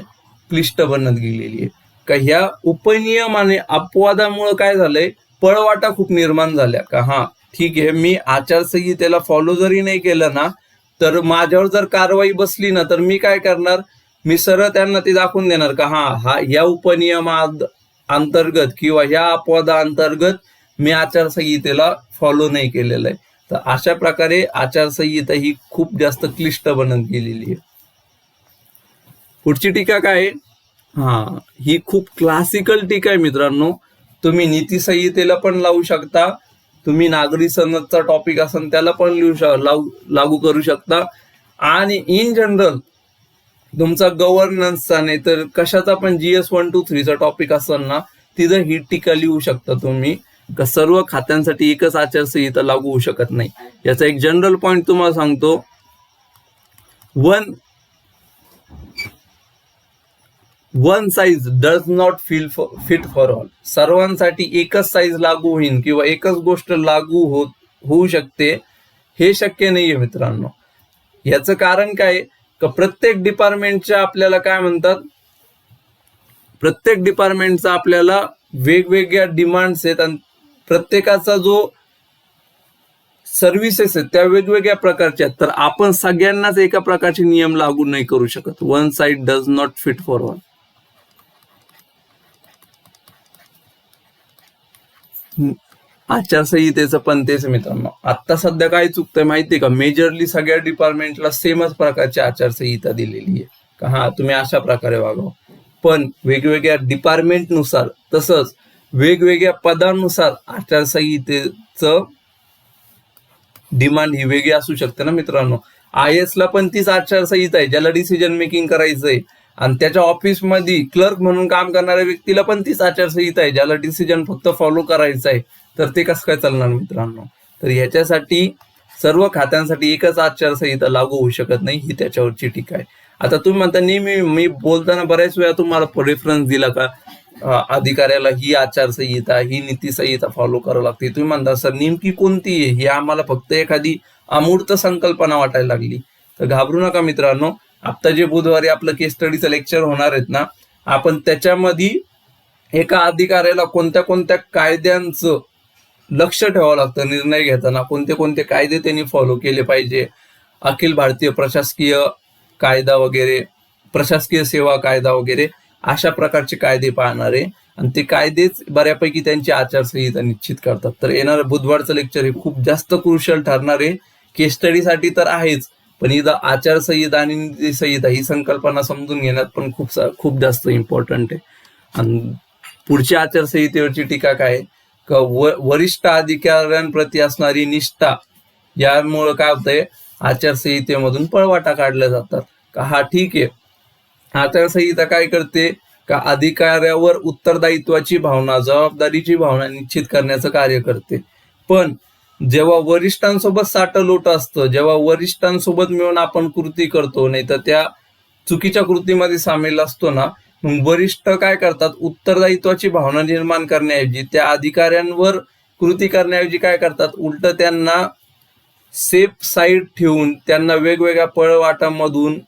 क्लिष्ट बनत गेलेली आहे. का ह्या उपनियम आणि अपवादामुळे काय झालंय, पळवाटा खूप निर्माण झाल्या का हा ठीक आहे मी आचारसंहितेला फॉलो जरी नाही केलं ना, तर माझ्यावर जर कारवाई बसली ना तर मी काय करणार, मी सरळ त्यांना ते दाखवून देणार का हा या उपनियमा अंतर्गत किंवा या अपवादा अंतर्गत मी आचारसंहितेला फॉलो नाही केलेलं आहे. तर अशा प्रकारे आचारसंहिता ही खूप जास्त क्लिष्ट बनत गेलेली आहे. पुढची टीका काय, ही खूप क्लासिकल टीका आहे मित्रांनो. तुम्ही नीती संहितेला पण लावू शकता, तुम्ही नागरी सनदचा टॉपिक असेल त्याला पण लागू करू शकता, आणि इन जनरल तुमचा गव्हर्नन्सचा नाही तर कशाचा पण GS 1, 2, 3 चा टॉपिक असेल ना तिथं ही टीका लिहू शकता तुम्ही का सर्व खात्यांसाठी एकच आचारसंहिता लागू होऊ शकत नाही. याचा एक जनरल पॉइंट तुम्हाला सांगतो. One size does not fit for all. सर्वांसाठी एकच साईज लागू होईल किंवा एकच गोष्ट लागू होऊ शकते हे शक्य नाहीये मित्रांनो. याचं कारण काय का प्रत्येक डिपार्टमेंटच्या आपल्याला काय म्हणतात, प्रत्येक डिपार्टमेंटचा आपल्याला वेगवेगळ्या डिमांड्स आहेत आणि प्रत्येकाचा जो सर्व्हिसेस आहेत त्या वेगवेगळ्या प्रकारच्या आहेत. तर आपण सगळ्यांनाच एका प्रकारचे नियम लागू नाही करू शकत. One side does not fit for all. आचारसंहितेचं पण तेच मित्रांनो. आता सध्या काय चुकतंय माहितीये का, मेजरली सगळ्या डिपार्टमेंटला सेमच प्रकारची आचारसंहिता दिलेली आहे का हा तुम्ही अशा प्रकारे वागावं. पण वेगवेगळ्या डिपार्टमेंटनुसार तसंच वेगवेगळ्या पदानुसार आचारसंहितेचं डिमांड ही वेगळी असू शकते ना मित्रांनो. IAS ला पण तीच आचारसंहिता आहे ज्याला डिसिजन मेकिंग करायचंय, आणि त्याच्या ऑफिसमध्ये क्लर्क म्हणून काम करणाऱ्या व्यक्तीला पण तीच आचारसंहिता आहे ज्याला डिसिजन फक्त फॉलो करायचं आहे. तर ते कसं काय चालणार मित्रांनो. तर ह्याच्यासाठी सर्व खात्यांसाठी एकच आचारसंहिता लागू होऊ शकत नाही, ही त्याच्यावरची टीका आहे. आता तुम्ही म्हणता नेहमी मी बोलताना बऱ्याच वेळा तुम्हाला रेफरन्स दिला का अधिकाऱ्याला ही आचारसंहिता ही नीती संहिता फॉलो करावं लागते. तुम्ही म्हणता सर नेमकी कोणती आहे, ही आम्हाला फक्त एखादी अमूर्त संकल्पना वाटायला लागली. तर घाबरू नका मित्रांनो. आता जे बुधवारी आपलं केस स्टडीचं लेक्चर होणार आहेत ना, आपण त्याच्यामध्ये एका अधिकाऱ्याला कोणत्या कोणत्या कायद्यांचं लक्ष ठेवावं लागतं निर्णय घेताना, कोणते कोणते कायदे त्यांनी फॉलो केले पाहिजे. अखिल भारतीय प्रशासकीय कायदा वगैरे, प्रशासकीय सेवा कायदा वगैरे अशा प्रकारचे कायदे पाहणारे, आणि ते कायदेच बऱ्यापैकी त्यांची आचारसंहिता निश्चित करतात. तर येणारं बुधवारचं लेक्चर हे खूप जास्त क्रुशियल ठरणार आहे. केस स्टडीसाठी तर आहेच, पण इथं आचारसंहिता आणि नीती संहिता ही संकल्पना समजून घेण्यात पण खूप जास्त इम्पॉर्टंट आहे. आणि पुढच्या आचारसंहितेवरची टीका काय का वरिष्ठ अधिकाऱ्यांप्रती असणारी निष्ठा, यामुळे काय होतंय आचारसंहितेमधून पळवाटा काढल्या जातात. का हा ठीक आहे, आचारसंहिता काय करते का अधिकाऱ्यावर उत्तरदायित्वाची भावना, जबाबदारीची भावना निश्चित करण्याचं कार्य करते. पण जेव्हा वरिष्ठांसोबत साटलोट असतं, जेव्हा वरिष्ठांसोबत मिळून आपण कृती करतो, नाही तर त्या चुकीच्या कृतीमध्ये सामील असतो ना, मग वरिष्ठ काय करतात, उत्तरदायित्वाची भावना निर्माण करण्याऐवजी त्या अधिकाऱ्यांवर कृती करण्याऐवजी काय करतात, उलट त्यांना सेफ साईड ठेवून त्यांना वेगवेगळ्या पळवाटांमधून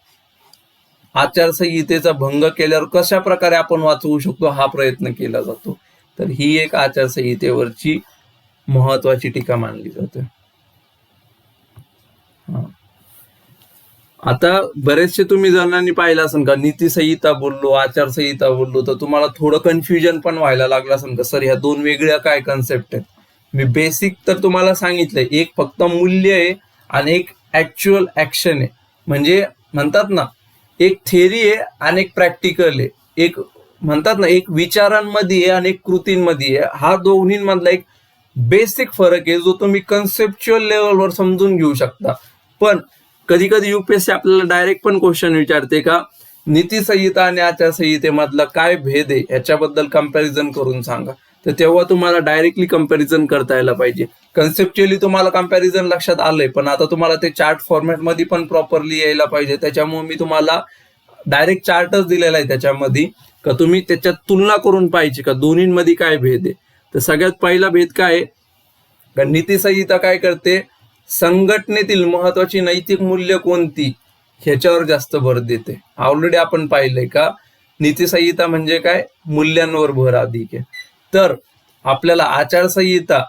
आचारसंहितेचा भंग केल्यावर कशा प्रकारे आपण वाचवू शकतो हा प्रयत्न केला जातो. तर ही एक आचारसंहितेवरची महत्वाची टीका मानली जाते. आता बरेचसे तुम्ही जणांनी पाहिलं असेल का, नीती संहिता बोललो आचारसंहिता बोललो तर तुम्हाला थोडं कन्फ्युजन पण व्हायला लागलं असेल का सर ह्या दोन वेगळ्या काय कन्सेप्ट आहेत. मी बेसिक तर तुम्हाला सांगितलंय, एक फक्त मूल्य आहे आणि एक ऍक्च्युअल ऍक्शन आहे. म्हणजे म्हणतात ना एक थेरी आहे आणि एक प्रॅक्टिकल आहे. एक म्हणतात ना एक विचारांमध्ये आहे आणि एक कृतींमध्ये आहे. हा दोन्हींमधला एक बेसिक फरक आहे जो तुम्ही कन्सेप्च्युअल लेवलवर समजून घेऊ शकता. पण कधी कधी युपीएससी आपल्याला डायरेक्ट पण क्वेश्चन विचारते का नीती संहिता आणि आचारसंहितेमधला काय भेद आहे याच्याबद्दल कंपॅरिझन करून सांगा. तर तेव्हा तुम्हाला डायरेक्टली कंपॅरिझन करता यायला पाहिजे. कन्सेप्च्युअली तुम्हाला कंपॅरिझन लक्षात आलंय, पण आता तुम्हाला ते चार्ट फॉर्मॅटमध्ये पण प्रॉपरली यायला पाहिजे. त्याच्यामुळे मी तुम्हाला डायरेक्ट चार्टच दिलेला आहे त्याच्यामध्ये का तुम्ही त्याच्यात तुलना करून पाहिजे का दोन्हींमध्ये काय भेद आहे. तर सगळ्यात पहिला भेद काय आहे का नीती संहिता काय करते, संघटनेतील महत्वाची नैतिक मूल्य कोणती ह्याच्यावर जास्त भर देते. ऑलरेडी आपण पाहिलंय का नीती संहिता म्हणजे काय, मूल्यांवर भर अधिक आहे. तर आपल्याला आचारसंहिता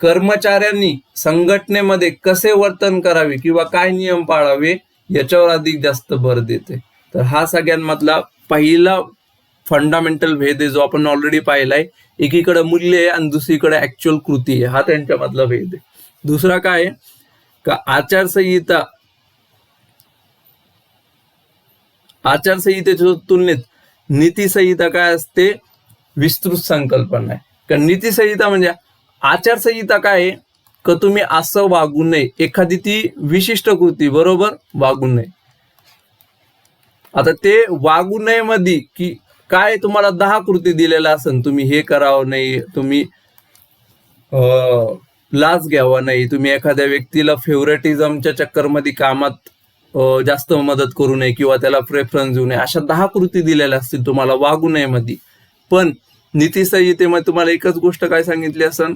कर्मचाऱ्यांनी संघटनेमध्ये कसे वर्तन करावे किंवा काय नियम पाळावे याच्यावर अधिक जास्त भर देते. तर हा सगळ्यांमधला पहिला फंडामेंटल भेद आहे जो आपण ऑलरेडी पाहिलाय. एकीकडे मूल्य आहे आणि दुसरीकडे ऍक्च्युअल कृती आहे, हा त्यांच्यामधला भेद आहे. दुसरा काय आहे का आचारसंहितेच्या तुलनेत नीती संहिता काय असते, विस्तृत संकल्पना आहे. कारण नीती संहिता म्हणजे आचारसंहिता काय आहे का तुम्ही असं वागू नये, एखादी ती विशिष्ट कृती बरोबर वागू नये. आता ते वागू नये मध्ये की काय तुम्हाला 10 कृती दिलेल्या असेल, तुम्ही हे करावं नाही, तुम्ही लाच घ्यावा नाही, तुम्ही एखाद्या व्यक्तीला फेवरेटिझमच्या चक्करमध्ये कामात जास्त मदत करू नये किंवा त्याला प्रेफरन्स देऊ नये, अशा 10 कृती दिलेल्या असतील तुम्हाला वागू नये मध्ये. पण नीती संहितेमध्ये तुम्हाला एकच गोष्ट काय सांगितली असेल,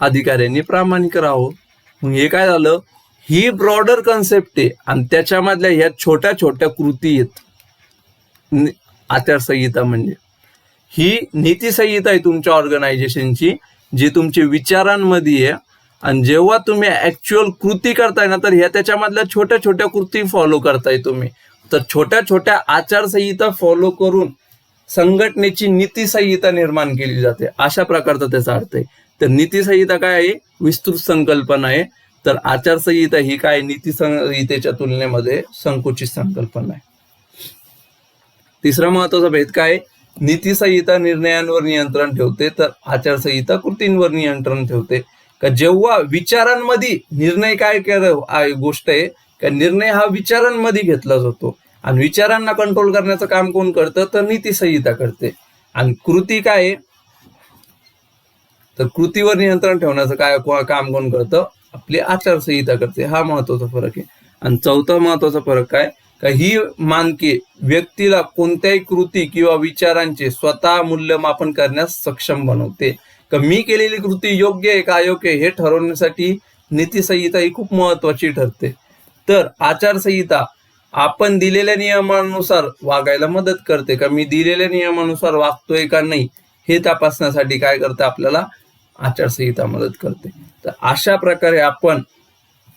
अधिकाऱ्यांनी प्रामाणिक राहावं. मग हे काय झालं, ही ब्रॉडर कन्सेप्ट आहे आणि त्याच्यामधल्या ह्या छोट्या छोट्या कृती आहेत आचारसंहिता. म्हणजे ही नीती संहिता आहे तुमच्या ऑर्गनायझेशनची, जी तुमच्या विचारांमध्ये आहे. आणि जेव्हा तुम्ही ऍक्च्युअल कृती करताय ना, तर ह्या त्याच्यामधल्या छोट्या छोट्या कृती फॉलो करताय तुम्ही. तर छोट्या छोट्या आचारसंहिता फॉलो करून संघटनेची नीती संहिता निर्माण केली जाते, अशा प्रकारचा त्याचा अर्थ आहे. तर नीती संहिता काय आहे, विस्तृत संकल्पना आहे. तर आचारसंहिता ही काय, नीती संहितेच्या तुलनेमध्ये संकुचित संकल्पना आहे. तिसरा महत्वाचा भेद काय, नीती संहिता निर्णयांवर नियंत्रण ठेवते, तर आचारसंहिता कृतींवर नियंत्रण ठेवते. का जेव्हा विचारांमध्ये निर्णय काय गोष्ट आहे का, निर्णय हा विचारांमध्ये घेतला जातो आणि विचारांना कंट्रोल करण्याचं काम कोण करतं, तर नीती संहिता करते. आणि कृती काय आहे, तर कृतीवर नियंत्रण ठेवण्याचं काय काम कोण करतं, आपली आचारसंहिता करते. हा महत्वाचा फरक आहे. आणि चौथा महत्वाचा फरक काय का, ही मानके व्यक्तीला कोणत्याही कृती किंवा विचारांचे स्वतः मूल्यमापन करण्यास सक्षम बनवते. का मी केलेली कृती योग्य आहे का अयोग्य हे ठरवण्यासाठी नीती संहिता ही खूप महत्वाची ठरते. तर आचारसंहिता आपण दिलेल्या नियमानुसार वागायला मदत करते. का मी दिलेल्या नियमानुसार वागतोय का नाही हे तपासण्यासाठी काय करते, आपल्याला आचारसंहिता मदत करते. तर अशा प्रकारे आपण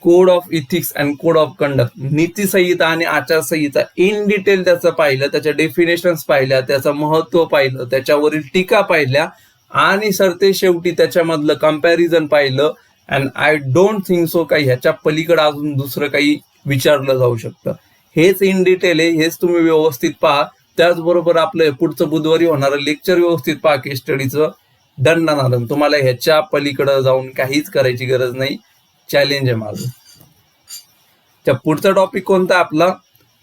code of ethics and code of conduct, नीती संहिता आणि आचारसंहिता इन डिटेल त्याचं पाहिलं, त्याच्या डेफिनेशन्स पाहिल्या, त्याचं महत्व पाहिलं, त्याच्यावरील टीका पाहिल्या आणि सरते शेवटी त्याच्यामधलं कम्पॅरिझन पाहिलं. And I don't think so काही ह्याच्या पलीकडे अजून दुसरं काही विचारलं जाऊ शकतं. हेच इन डिटेल आहे, हेच तुम्ही व्यवस्थित पहा. त्याचबरोबर आपलं पुढचं बुधवारी होणारं लेक्चर व्यवस्थित पहा केस स्टडीचं. दंडनादन तुम्हाला ह्याच्या पलीकडे जाऊन काहीच करायची गरज नाही. चॅलेंज आहे माझं. त्या पुढचा टॉपिक कोणता आपला,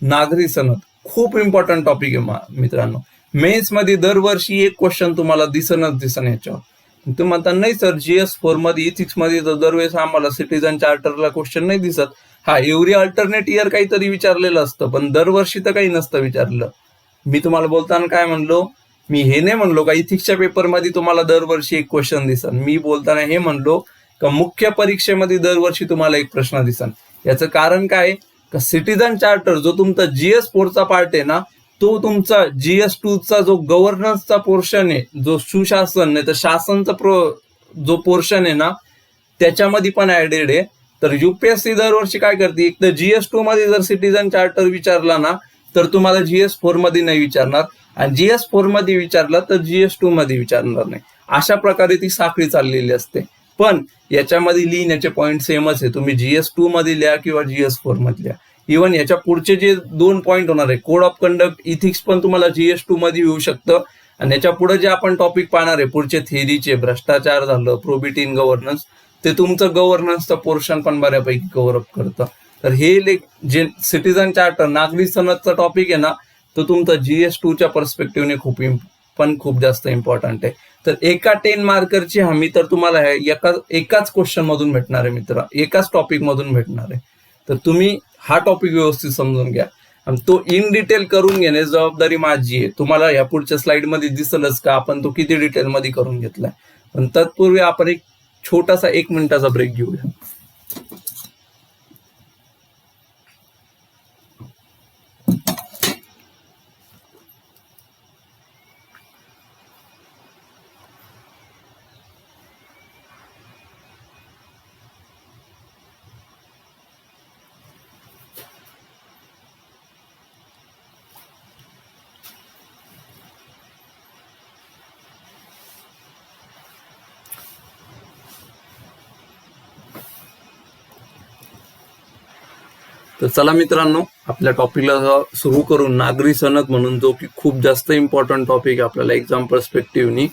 नागरी सनद. खूप इम्पॉर्टंट टॉपिक आहे मित्रांनो. मेन्स मध्ये दरवर्षी एक क्वेश्चन तुम्हाला दिसन याच्यावर. तुम्ही म्हणता नाही सर GS4 मध्ये इथिक्स मध्ये दरवेळेस आम्हाला सिटीजन चार्टरला क्वेश्चन नाही दिसत. हा, एव्हरी अल्टरनेट इयर काहीतरी विचारलेलं असतं, पण दरवर्षी तर काही नसतं विचारलं. मी तुम्हाला बोलताना काय म्हणलो, मी हे नाही म्हणलो का इथिक्सच्या पेपरमध्ये तुम्हाला दरवर्षी एक क्वेश्चन दिसन. मी बोलताना हे म्हणलो का मुख्य परीक्षेमध्ये दरवर्षी तुम्हाला एक प्रश्न दिसन. याचं कारण काय का, सिटीजन चार्टर जो तुमचा GS4चा पार्ट आहे ना, तो तुमचा GS2चा जो गव्हर्नन्सचा पोर्शन आहे, जो सुशासन नाही तर शासनचा जो पोर्शन आहे ना, त्याच्यामध्ये पण ऍडेड आहे. तर UPSC दरवर्षी काय करते, एक तर GS2 मध्ये जर सिटीजन चार्टर विचारला ना, तर तुम्हाला GS4 मध्ये नाही विचारणार, आणि GS4 मध्ये विचारला तर GS2 मध्ये विचारणार नाही. अशा प्रकारे ती साखळी चाललेली असते. पण याच्यामध्ये लिहिण्याचे पॉईंट सेमच आहे. तुम्ही GS2 मध्ये लिहा किंवा GS4 मध्ये लिहा. इव्हन याच्या पुढचे जे 2 पॉईंट होणार आहे, कोड ऑफ कंडक्ट इथिक्स पण तुम्हाला GS2 मध्ये येऊ शकतं. आणि याच्या पुढे जे आपण टॉपिक पाहणार आहे पुढचे थेरीचे, भ्रष्टाचार झालं, प्रोबिटी इन गव्हर्नन्स, ते तुमचं गव्हर्नन्सचं पोर्शन पण बऱ्यापैकी कव्हर अप करतं. तर हे जे सिटीजन चार्टर नागरी सनदचा टॉपिक आहे ना, तो तुमचा GS2च्या पर्स्पेक्टिव्हने खूप जास्त इम्पॉर्टंट आहे. तर एका 10 मार्करची हमी तर तुम्हाला एकाच क्वेश्चन मधून भेटणार आहे मित्र, एकाच टॉपिक मधून भेटणार आहे. तर तुम्ही हा टॉपिक व्यवस्थित समजून घ्या आणि तो इन डिटेल करून घेण्याची जबाबदारी माझी आहे. तुम्हाला या पुढच्या स्लाइड मध्ये दिसलच का आपण तो किती डिटेल मध्ये करून घेतलाय. पण तत्पूर्वी आपण एक छोटासा 1 मिनिटाचा ब्रेक घेऊया. तर चला मित्रांनो, आपल्या टॉपिकला सुरू करून नागरी सनद म्हणून, जो की खूप जास्त इम्पॉर्टंट टॉपिक आहे आपल्याला एक्झाम पर्स्पेक्टिव्हनी.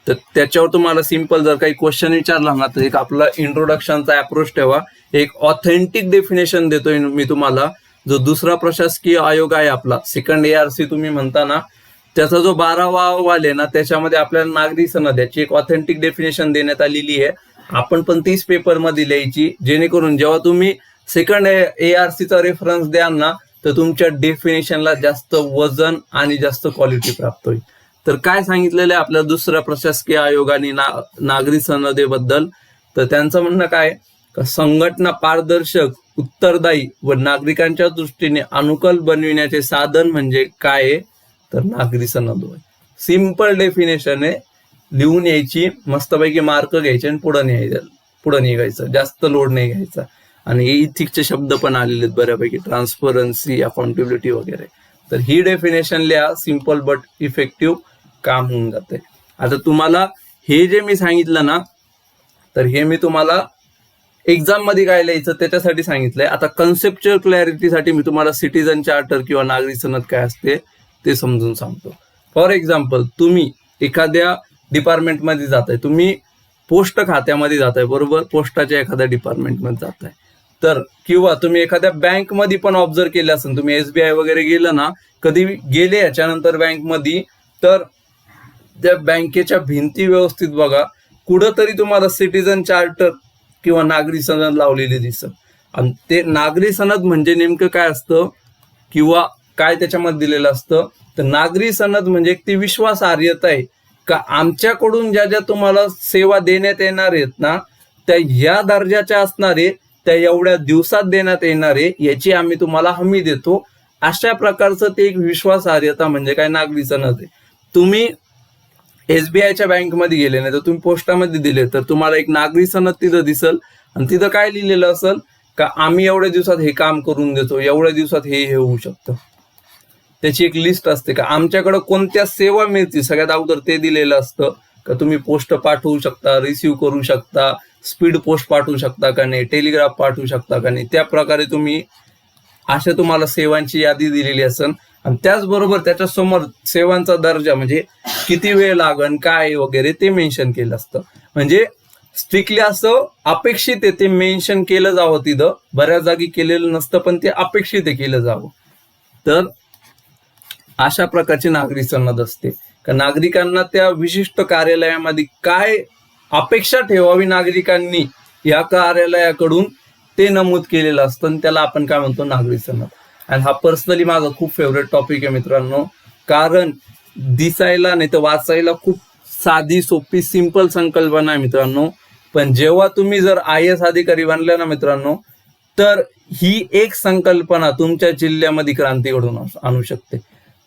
तर त्याच्यावर तुम्हाला सिंपल जर काही क्वेश्चन विचारला ना, तर एक आपला इंट्रोडक्शनचा अप्रोच ठेवा. एक ऑथेंटिक डेफिनेशन देतोय मी तुम्हाला. जो दुसरा प्रशासकीय आयोग आहे आपला, सेकंड ARC तुम्ही म्हणता ना, त्याचा जो 12वा अहवाल आहे ना, त्याच्यामध्ये आपल्याला नागरी सनद याची एक ऑथेंटिक डेफिनेशन देण्यात आलेली आहे. आपण पण तीच पेपरमध्ये लिहायची, जेणेकरून जेव्हा तुम्ही सेकंड ARCचा रेफरन्स द्याल ना, तर तुमच्या डेफिनेशनला जास्त वजन आणि जास्त क्वालिटी प्राप्त होईल. तर काय सांगितलेलं आहे आपल्या दुसऱ्या प्रशासकीय आयोगाने नागरी सनदेबद्दल, तर त्यांचं म्हणणं काय, संघटना पारदर्शक, उत्तरदायी व नागरिकांच्या दृष्टीने अनुकूल बनविण्याचे साधन म्हणजे काय, तर नागरी सनद होय. सिंपल डेफिनेशन आहे, लिहून यायची, मस्तपैकी मार्क घ्यायचे आणि पुढे निघायचं, जास्त लोड नाही घ्यायचा. आणि इथिक्सचे शब्द पण आलेले आहेत बऱ्यापैकी, ट्रान्सपरन्सी, अकाउंटेबिलिटी वगैरे. तर ही डेफिनेशन लिहा, सिंपल बट इफेक्टिव्ह, काम होऊन जाते. आता तुम्हाला हे जे मी सांगितलं ना, तर हे मी तुम्हाला एक्झाम मध्ये काय लिहायचं त्याच्यासाठी सांगितलंय. आता कन्सेप्च्युअल क्लॅरिटीसाठी मी तुम्हाला सिटीजन चार्टर किंवा नागरी सनद काय असते ते समजून सांगतो. फॉर एक्झाम्पल, तुम्ही एखाद्या डिपार्टमेंटमध्ये जाताय, तुम्ही पोस्ट खात्यामध्ये जाताय, बरोबर, पोस्टाच्या एखाद्या डिपार्टमेंटमध्ये जाताय, तर किंवा तुम्ही एखाद्या बँकमध्ये पण ऑब्झर्व केलं असेल, तुम्ही SBI वगैरे गेलं ना, कधी गेले याच्यानंतर बँकमध्ये, तर त्या बँकेच्या भिंती व्यवस्थित बघा, कुठंतरी तुम्हाला सिटीजन चार्टर किंवा नागरी सनद लावलेली दिसत. आणि ते नागरी सनद म्हणजे नेमकं काय असतं किंवा काय त्याच्यामध्ये दिलेलं असतं, तर नागरी सनद म्हणजे एक ती विश्वासार्हता आहे का आमच्याकडून ज्या ज्या तुम्हाला सेवा देण्यात येणार आहेत ना, त्या या दर्जाच्या असणारे, त्या एवढ्या दिवसात देण्यात येणारे, याची आम्ही तुम्हाला हमी देतो. अशा प्रकारचं ते एक विश्वासार्हता म्हणजे काय, नागरी सनद आहे. तुम्ही SBIच्या बँकमध्ये गेले नाही तर तुम्ही पोस्टामध्ये दिले, तर तुम्हाला एक नागरी सनद तिथं दिसल आणि तिथं काय लिहिलेलं असेल का आम्ही एवढ्या दिवसात हे काम करून देतो, एवढ्या दिवसात हे होऊ शकतं. त्याची एक लिस्ट असते का आमच्याकडे कोणत्या सेवा मिळतील, सगळ्यात अगोदर ते दिलेलं असतं का तुम्ही पोस्ट पाठवू शकता, रिसिव्ह करू शकता, स्पीड पोस्ट पाठवू शकता का नाही, टेलिग्राफ पाठवू शकता का नाही, त्या प्रकारे तुम्ही अशा तुम्हाला सेवांची यादी दिलेली असेल. आणि त्याचबरोबर त्याच्या समोर सेवांचा दर्जा म्हणजे किती वेळ लागन काय वगैरे ते मेन्शन केलं असतं. म्हणजे स्ट्रिक्टली असं अपेक्षित आहे ते मेन्शन केलं जावं, तिथं बऱ्याच जागी केलेलं नसतं पण ते अपेक्षित आहे केलं जावं. तर अशा प्रकारची नागरी सनद असते का नागरिकांना त्या विशिष्ट कार्यालयामध्ये काय अपेक्षा ठेवावी नागरिकांनी या कार्यालयाकडून ते नमूद केलेलं असतं आणि त्याला आपण काय म्हणतो, नागरी सनद. आणि हा पर्सनली माझा खूप फेवरेट टॉपिक आहे मित्रांनो, कारण दिसायला नाही तर वाचायला खूप साधी सोपी सिंपल संकल्पना आहे मित्रांनो, पण जेव्हा तुम्ही जर IAS अधिकारी बनले ना मित्रांनो, तर ही एक संकल्पना तुमच्या जिल्ह्यामध्ये क्रांती घडवून आणू शकते.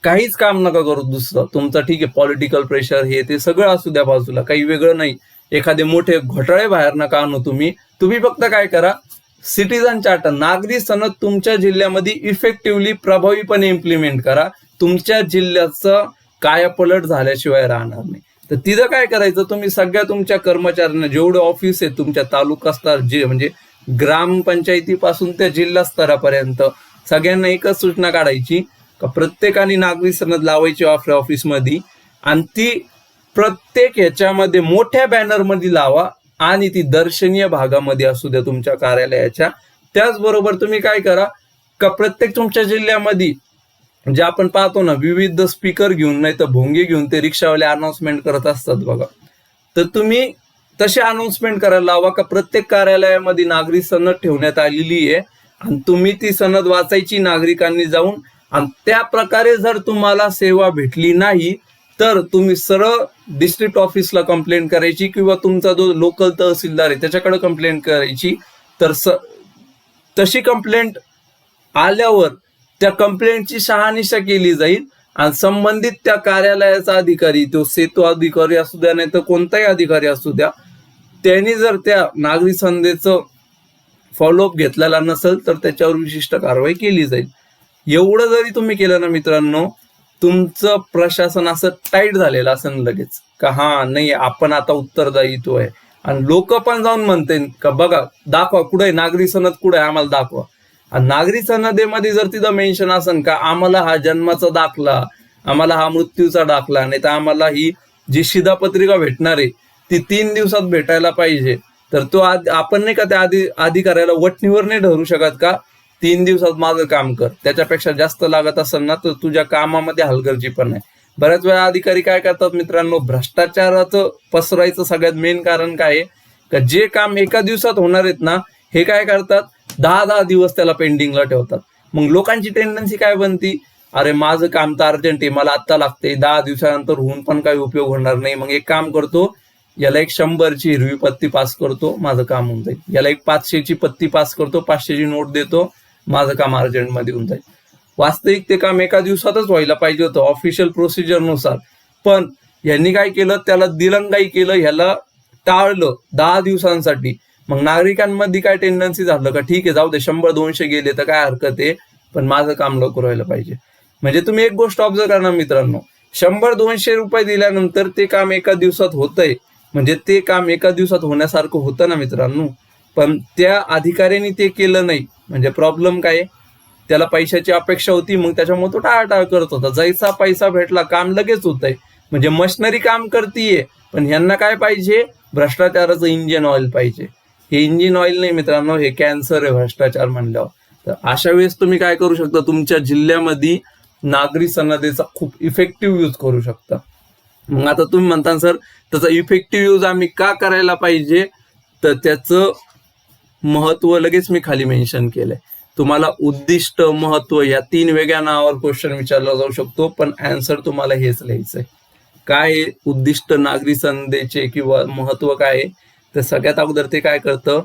काहीच काम नका करू दुसरं, तुमचं ठीक आहे पॉलिटिकल प्रेशर हे ते सगळं असू द्या बाजूला, काही वेगळं नाही, एखादे मोठे घोटाळे बाहेर नका आणू तुम्ही फक्त काय करा, सिटीजन चार्टर नागरी सनद तुमच्या जिल्ह्यामध्ये इफेक्टिव्हली प्रभावीपणे इम्प्लिमेंट करा. तुमच्या जिल्ह्याचं कायापलट झाल्याशिवाय राहणार नाही. तर तिथं काय करायचं, तुम्ही सगळ्या तुमच्या कर्मचाऱ्यांना जेवढे ऑफिस आहेत तुमच्या तालुका स्तर जे म्हणजे ग्रामपंचायतीपासून त्या जिल्हा स्तरापर्यंत सगळ्यांना एकच सूचना काढायची का प्रत्येकाने नागरी सनद लावायची आपल्या ऑफिसमध्ये आणि ती प्रत्येक ह्याच्यामध्ये मोठ्या बॅनरमध्ये लावा आणि ती दर्शनीय भागामध्ये असू द्या तुमच्या कार्यालयाच्या. त्याचबरोबर तुम्ही काय करा का प्रत्येक तुमच्या जिल्ह्यामध्ये जे आपण पाहतो ना विविध स्पीकर घेऊन नाही तर भोंगे घेऊन ते रिक्षावाले अनाउन्समेंट करत असतात बघा, तर तुम्ही तसे अनाउन्समेंट करायला लावा का प्रत्येक कार्यालयामध्ये नागरी सनद ठेवण्यात आलेली आहे आणि तुम्ही ती सनद वाचायची नागरिकांनी जाऊन. आणि त्या प्रकारे जर तुम्हाला सेवा भेटली नाही तर तुम्ही सरळ डिस्ट्रिक्ट ऑफिसला कंप्लेंट करायची किंवा तुमचा जो लोकल तहसीलदार आहे त्याच्याकडे कंप्लेंट करायची. तर तशी कंप्लेंट आल्यावर त्या कंप्लेंटची शहानिशा केली जाईल आणि संबंधित त्या कार्यालयाचा अधिकारी, तो सेतू अधिकारी असू द्या नाही तर कोणताही अधिकारी असू द्या, त्यांनी जर त्या नागरी सनदेचं फॉलोअप घेतलेला नसेल तर त्याच्यावर विशिष्ट कारवाई केली जाईल. एवढं जरी तुम्ही केलं ना मित्रांनो, तुमचं प्रशासन असं टाईट झालेलं असं लगेच का हा नाही आपण आता उत्तरदायित्व आहे. आणि लोक पण जाऊन म्हणते का बघा दाखवा कुठे नागरी सनद कुठे आहे आम्हाला दाखवा. आणि नागरी सनदेमध्ये जर तिथं मेन्शन असेल का आम्हाला हा जन्माचा दाखला, आम्हाला हा मृत्यूचा दाखला, नाही तर आम्हाला ही जी शिधापत्रिका भेटणार आहे ती 3 दिवसात भेटायला पाहिजे, तर तो आपण नाही का त्या अधिकाऱ्याला वटणीवर नाही धरू शकत का 3 दिवसात माझं काम कर, त्याच्यापेक्षा जास्त लागत असेल ना तर तुझ्या कामामध्ये हलगर्जी पण नाही. बऱ्याच वेळा अधिकारी काय करतात मित्रांनो, भ्रष्टाचाराचं पसरायचं सगळ्यात मेन कारण काय आहे का, जे काम एका दिवसात होणार आहेत ना, हे काय करतात 10-10 दिवस त्याला पेंडिंगला ठेवतात. मग लोकांची टेंडन्सी काय बनती, अरे माझं काम तर अर्जंट आहे, मला आत्ता लागते, 10 दिवसानंतर होऊन पण काही उपयोग होणार नाही, मग एक काम करतो, याला एक 100ची हिरवी पत्ती पास करतो, माझं काम होऊन जाईल. याला एक 500ची पत्ती पास करतो, 500ची नोट देतो, माझं काम अर्जंटमध्ये होऊन जाईल. वास्तविक ते काम एका दिवसातच व्हायला पाहिजे होतं ऑफिशियल प्रोसिजरनुसार, पण यांनी काय केलं, त्याला दिरंगाई केलं, ह्याला टाळलं 10 दिवसांसाठी. मग नागरिकांमध्ये काय टेंडन्सी झालं का, ठीक आहे जाऊ दे, 100-200 गेले तर काय हरकत आहे, पण माझं काम लवकर व्हायला पाहिजे. म्हणजे तुम्ही एक गोष्ट ऑब्झर्व करणार मित्रांनो, 100-200 रुपये दिल्यानंतर ते काम एका दिवसात होतंय, म्हणजे ते काम एका दिवसात होण्यासारखं होतं ना मित्रांनो. पण त्या अधिकाऱ्यांनी ते केलं नाही, म्हणजे प्रॉब्लेम काय, त्याला पैशाची अपेक्षा होती, मग त्याच्यामुळे तो टाळाटाळ करत होता. जैसा पैसा भेटला काम लगेच होतंय, म्हणजे मशिनरी काम करतीये, पण ह्यांना काय पाहिजे, भ्रष्टाचाराचं इंजिन ऑइल पाहिजे. हे इंजिन ऑइल नाही मित्रांनो, हे कॅन्सर आहे भ्रष्टाचार म्हणल्यावर. तर अशा वेळेस तुम्ही काय करू शकता, तुमच्या जिल्ह्यामध्ये नागरी सनदेचा खूप इफेक्टिव्ह यूज करू शकता. मग आता तुम्ही म्हणता सर त्याचा इफेक्टिव्ह यूज आम्ही का करायला पाहिजे, तर त्याचं महत्व लगेच मी खाली मेन्शन केलंय. तुम्हाला उद्दिष्ट, महत्व या 3 वेगळ्या नावावर क्वेश्चन विचारला जाऊ शकतो, पण आन्सर तुम्हाला हेच लिहायचंय. काय उद्दिष्ट नागरी सनदेचे किंवा महत्व काय, तर सगळ्यात अगोदर ते काय करतं,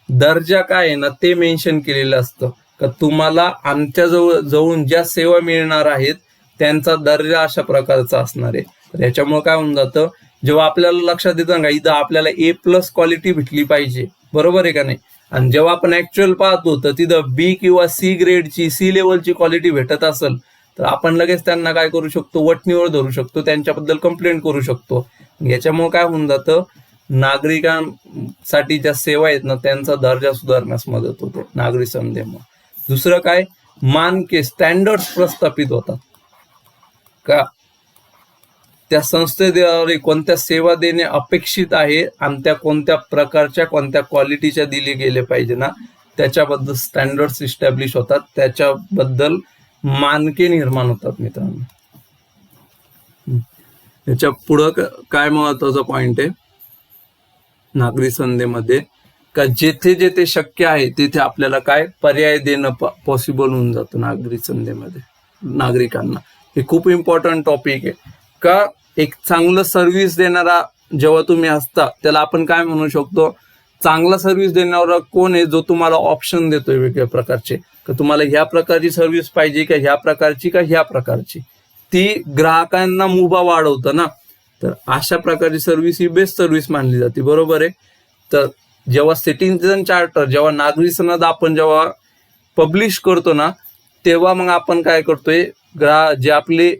दर्जा काय आहे ना ते मेन्शन केलेलं असतं, का तुम्हाला आमच्या जवळून ज्या सेवा मिळणार आहेत त्यांचा दर्जा अशा प्रकारचा असणार आहे. तर याच्यामुळे काय होऊन जातं, जेव्हा आपल्याला लक्षात येतं का इथं आपल्याला A+ क्वालिटी भेटली पाहिजे, बरोबर आहे का नाही, आणि जेव्हा आपण ऍक्च्युअल पाहतो तर तिथं B किंवा C ग्रेडची, C लेवलची क्वालिटी भेटत असेल, तर आपण लगेच त्यांना काय करू शकतो, वठणीवर धरू शकतो, त्यांच्याबद्दल कंप्लेंट करू शकतो. याच्यामुळे काय होऊन जातं, नागरिकांसाठी ज्या सेवा आहेत ना त्यांचा दर्जा सुधारण्यास मदत होते नागरी सनदेमुळे. दुसरं काय, मानके, स्टँडर्ड्स प्रस्थापित होतात का, त्या संस्थेद्वारे कोणत्या सेवा देणे अपेक्षित आहे आणि त्या कोणत्या प्रकारच्या, कोणत्या क्वालिटीच्या दिली गेले पाहिजे ना, त्याच्याबद्दल स्टँडर्ड्स इस्टॅब्लिश होतात, त्याच्याबद्दल मानके निर्माण होतात मित्रांनो. याच्या पुढं काय महत्वाचा पॉइंट आहे नागरी सनदेमध्ये, का जेथे जेथे शक्य आहे तिथे आपल्याला काय पर्याय देणं पॉसिबल होऊन जातं नागरी सनदेमध्ये नागरिकांना. हे खूप इम्पॉर्टंट टॉपिक आहे, का एक चांगलं सर्व्हिस देणारा जेव्हा तुम्ही असता त्याला आपण काय म्हणू शकतो, चांगला सर्व्हिस देणारा कोण आहे, जो तुम्हाला ऑप्शन देतोय वेगवेगळ्या प्रकारचे, का तुम्हाला ह्या प्रकारची सर्व्हिस पाहिजे का ह्या प्रकारची का ह्या प्रकारची, ती ग्राहकांना मुभा वाढवतं ना. तर अशा प्रकारची सर्व्हिस ही बेस्ट सर्व्हिस मानली जाते, बरोबर आहे. तर जेव्हा सिटीजन चार्टर, जेव्हा नागरी सनद आपण जेव्हा पब्लिश करतो ना, तेव्हा मग आपण काय करतोय, जे आपले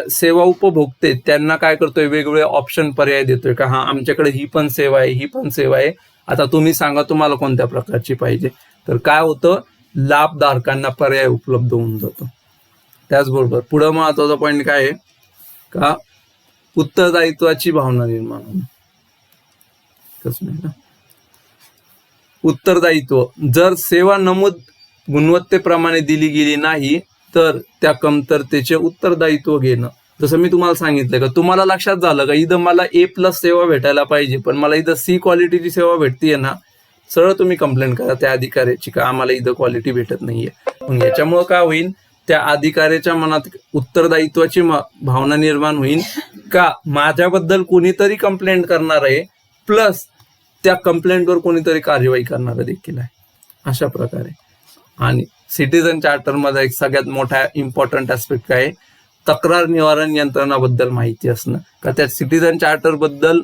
सेवा उपभोक्ते त्यांना काय करतोय, वेगवेगळे ऑप्शन पर्याय देतोय, का हा आमच्याकडे ही पण सेवा आहे, ही पण सेवा आहे, आता तुम्ही सांगा तुम्हाला कोणत्या प्रकारची पाहिजे. तर काय होतं, लाभधारकांना पर्याय उपलब्ध होऊन जातो. त्याचबरोबर पुढं महत्वाचा पॉईंट काय आहे, का उत्तरदायित्वाची भावना निर्माण होणे. उत्तरदायित्व, जर सेवा नमूद गुणवत्तेप्रमाणे दिली गेली नाही तर त्या कमतरतेचे उत्तरदायित्व घेणं. जसं मी तुम्हाला सांगितलं, का तुम्हाला लक्षात झालं का इथं मला A+ सेवा भेटायला पाहिजे, पण मला इथं C क्वालिटीची सेवा भेटतीये ना, सरळ तुम्ही कंप्लेंट करा त्या अधिकाऱ्याची, का आम्हाला इथं क्वालिटी भेटत नाहीये. मग याच्यामुळे काय होईल, त्या अधिकाऱ्याच्या मनात उत्तरदायित्वाची भावना निर्माण होईल, का माझ्याबद्दल कोणीतरी कंप्लेंट करणार आहे, प्लस त्या कंप्लेंटवर कोणीतरी कार्यवाही करणार देखील आहे, अशा प्रकारे. आणि सिटीजन चार्टरमध्ये एक सगळ्यात मोठा इम्पॉर्टंट ऍस्पेक्ट काय, तक्रार निवारण यंत्रणाबद्दल माहिती असणं. का त्या सिटीजन चार्टर बद्दल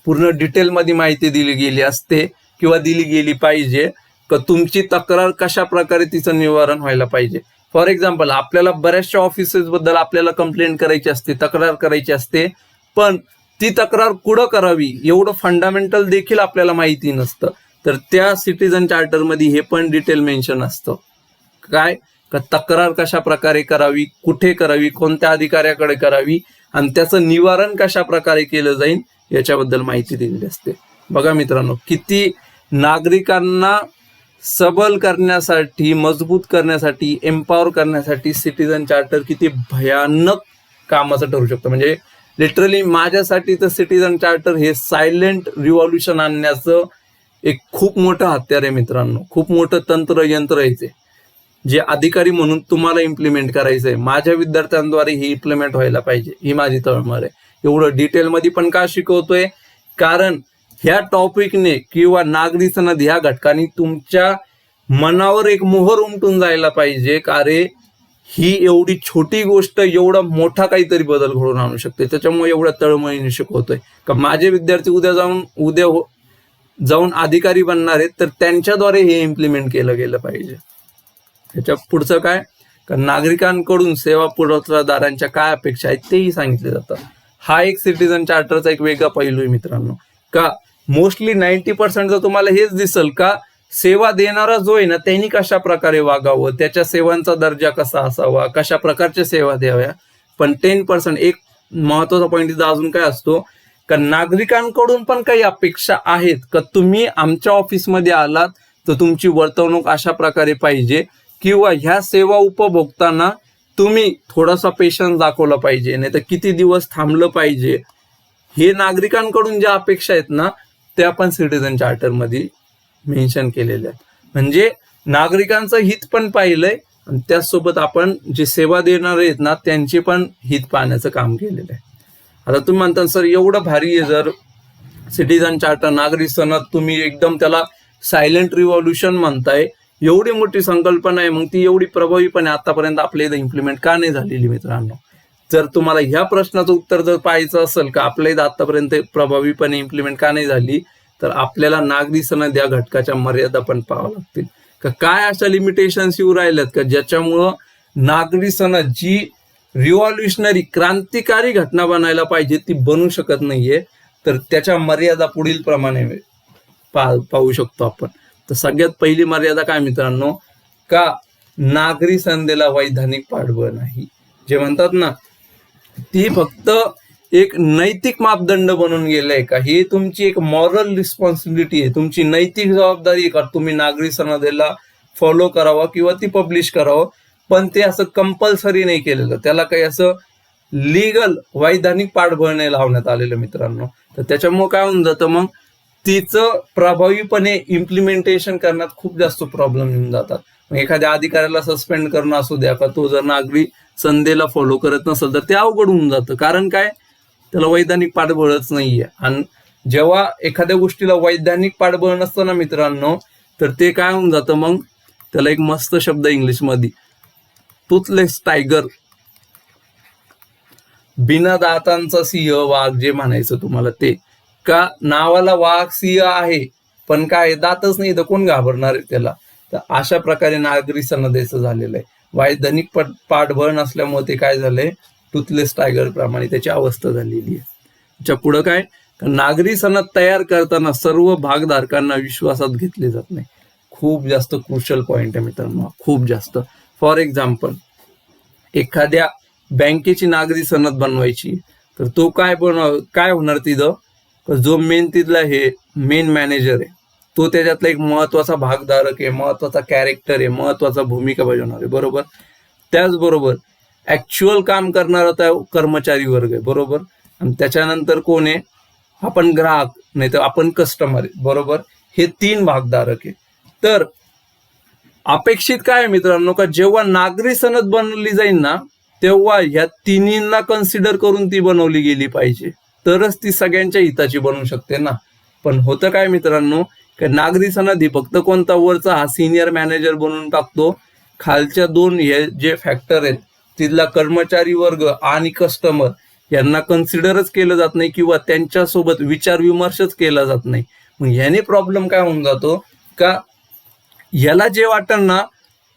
पूर्ण डिटेलमध्ये माहिती दिली गेली असते किंवा दिली गेली पाहिजे, का तुमची तक्रार कशा प्रकारे तिचं निवारण व्हायला पाहिजे. फॉर एक्झाम्पल, आपल्याला बऱ्याचशा ऑफिसेस बद्दल आपल्याला कंप्लेंट करायची असते, तक्रार करायची असते, पण ती तक्रार कुठं करावी एवढं फंडामेंटल देखील आपल्याला माहिती नसतं. तर त्या सिटीजन चार्टरमध्ये हे पण डिटेल मेन्शन असतं, काय का तक्रार कशा प्रकारे करावी, कुठे करावी, कोणत्या अधिकाऱ्याकडे करावी आणि त्याचं निवारण कशा प्रकारे केलं जाईल याच्याबद्दल माहिती दिलेली असते. बघा मित्रांनो, किती नागरिकांना सबल करण्यासाठी, मजबूत करण्यासाठी, एम्पॉवर करण्यासाठी सिटीजन चार्टर किती भयानक कामाचं ठरू शकतं. म्हणजे लिटरली माझ्यासाठी तर सिटीजन चार्टर हे सायलेंट रिव्हॉल्युशन आणण्याचं एक खूप मोठं हत्यार आहे मित्रांनो, खूप मोठं तंत्र यंत्र आहे ते, जे अधिकारी म्हणून तुम्हाला इम्प्लिमेंट करायचं आहे. माझ्या विद्यार्थ्यांद्वारे हे इम्प्लिमेंट व्हायला पाहिजे, ही माझी तळमळ आहे. एवढं डिटेलमध्ये पण का शिकवतोय, कारण ह्या टॉपिकने किंवा नागरी सनद ह्या घटकाने तुमच्या मनावर एक मोहर उमटून जायला पाहिजे, का रे ही एवढी छोटी गोष्ट एवढा मोठा काहीतरी बदल घडवून आणू शकते. त्याच्यामुळे एवढ्या तळमळीने शिकवतोय का माझे विद्यार्थी उद्या जाऊन अधिकारी बनणार आहेत, तर त्यांच्याद्वारे हे इम्प्लिमेंट केलं गेलं पाहिजे. त्याच्या पुढचं काय, का नागरिकांकडून सेवा पुरवठादारांच्या काय अपेक्षा आहेत तेही सांगितले जातं. हा एक सिटीजन चार्टरचा एक वेगळा पैलू आहे मित्रांनो. का मोस्टली 90% जर तुम्हाला हेच दिसल का सेवा देणारा जो आहे ना त्यांनी कशा प्रकारे वागावं, त्याच्या सेवांचा दर्जा कसा असावा, कशा प्रकारच्या सेवा द्याव्या. पण 10% एक महत्वाचा पॉईंट इथं अजून काय असतो, का नागरिकांकडून पण काही अपेक्षा आहेत का तुम्ही आमच्या ऑफिसमध्ये आलात तर तुमची वर्तवणूक अशा प्रकारे पाहिजे, किंवा ह्या सेवा उपभोगताना तुम्ही थोडासा पेशन्स दाखवला पाहिजे, नाही तर किती दिवस थांबलं पाहिजे. हे नागरिकांकडून ज्या अपेक्षा आहेत ना त्या पण सिटीजन चार्टरमध्ये मेन्शन केलेले आहेत. म्हणजे नागरिकांचं हित पण पाहिलंय आणि त्याचसोबत आपण जे सेवा देणारे आहेत ना त्यांची पण हित पाहण्याचं काम केलेलं आहे. आता तुम्ही म्हणता सर एवढं भारी आहे जर सिटीजन चार्टर नागरी सनद, तुम्ही एकदम त्याला सायलेंट रिव्हॉल्युशन म्हणताय, एवढी मोठी संकल्पना आहे, मग ती एवढी प्रभावीपणे आतापर्यंत आपल्या इथं इम्प्लिमेंट का नाही झालेली मित्रांनो. जर तुम्हाला ह्या प्रश्नाचं उत्तर जर पाहायचं असेल का आपल्या इथं आतापर्यंत प्रभावीपणे इम्प्लिमेंट का नाही झाली, तर आपल्याला नागरी सनद या घटकाच्या मर्यादा पण पाहाव्या लागतील. का काय अशा लिमिटेशन्स येऊ राहिल्यात का ज्याच्यामुळं नागरी सनद जी रिव्हॉल्युशनरी क्रांतिकारी घटना बनायला पाहिजे ती बनू शकत नाहीये. तर त्याच्या मर्यादा पुढील प्रमाणे पाहू शकतो आपण. तर सगळ्यात पहिली मर्यादा काय मित्रांनो, का नागरी सनदेला वैधानिक पाठबळ नाही. जे म्हणतात ना ती फक्त एक नैतिक मापदंड बनून गेलंय का, ही तुमची एक मॉरल रिस्पॉन्सिबिलिटी आहे, तुमची नैतिक जबाबदारी आहे का तुम्ही नागरी सनदेला फॉलो करावं किंवा ती पब्लिश करावं. पण ते असं कंपल्सरी नाही केलेलं, त्याला काही असं लिगल वैधानिक पाठबळ नाही लावण्यात आलेलं मित्रांनो. तर त्याच्यामुळे काय होऊन जातं, मग तिचं प्रभावीपणे इम्प्लिमेंटेशन करण्यात खूप जास्त प्रॉब्लेम येऊन जातात. मग एखाद्या अधिकाऱ्याला सस्पेंड करणं असू द्या, का तो जर नागरी सनदेला फॉलो करत नसेल तर ते अवघड होऊन जातं. कारण काय, त्याला वैधानिक पाठबळच नाहीये. आणि जेव्हा एखाद्या गोष्टीला वैधानिक पाठबळ नसतं ना मित्रांनो, तर ते काय होऊन जातं, मग त्याला एक मस्त शब्द इंग्लिशमध्ये टूथलेस टायगर, बिना दातांचा सिंह वाघ जे म्हणायचं तुम्हाला ते, का नावाला वाघ सिंह आहे पण काय दातच नाही तर कोण घाबरणार आहे त्याला. तर अशा प्रकारे नागरी सनदेचं झालेलं आहे. वैधानिक पाठबळ नसल्यामुळे ते काय झालंय, टूथलेस टायगर प्रमाणे त्याची अवस्था झालेली आहे. त्याच्या पुढं काय, नागरी सनद तयार करताना सर्व भागधारकांना विश्वासात घेतले जात नाही. खूप जास्त क्रुशियल पॉइंट आहे मित्रांनो, खूप जास्त. फॉर एक्झाम्पल, एखाद्या बँकेची नागरी सनद बनवायची तर तो काय होणार तिथं, जो तिथला हे मेन मॅनेजर आहे तो त्याच्यातला एक महत्वाचा भागधारक आहे, महत्वाचा कॅरेक्टर आहे, महत्वाचा भूमिका बजावणार आहे, बरोबर. त्याचबरोबर ऍक्च्युअल काम करणारा त्या कर्मचारी वर्ग आहे, बरोबर. आणि त्याच्यानंतर कोण आहे, आपण ग्राहक नाही तर आपण कस्टमर आहे, बरोबर. हे 3 भागधारक आहे. तर अपेक्षित काय मित्रांनो, का जेव्हा नागरी सनद बनवली जाईल ना तेव्हा ह्या तिन्हींना कन्सिडर करून ती बनवली गेली पाहिजे, तरच ती सगळ्यांच्या हिताची बनू शकते ना. पण होतं काय मित्रांनो, का नागरी सनद ही फक्त कोणता वरचा हा सिनियर मॅनेजर बनवून टाकतो, खालच्या 2 हे जे फॅक्टर आहेत तिथला कर्मचारी वर्ग आणि कस्टमर यांना कन्सिडरच केलं जात नाही किंवा त्यांच्यासोबत विचार विमर्शच केला जात नाही. मग ह्याने प्रॉब्लेम काय होऊन जातो, का याला जे वाटतं ना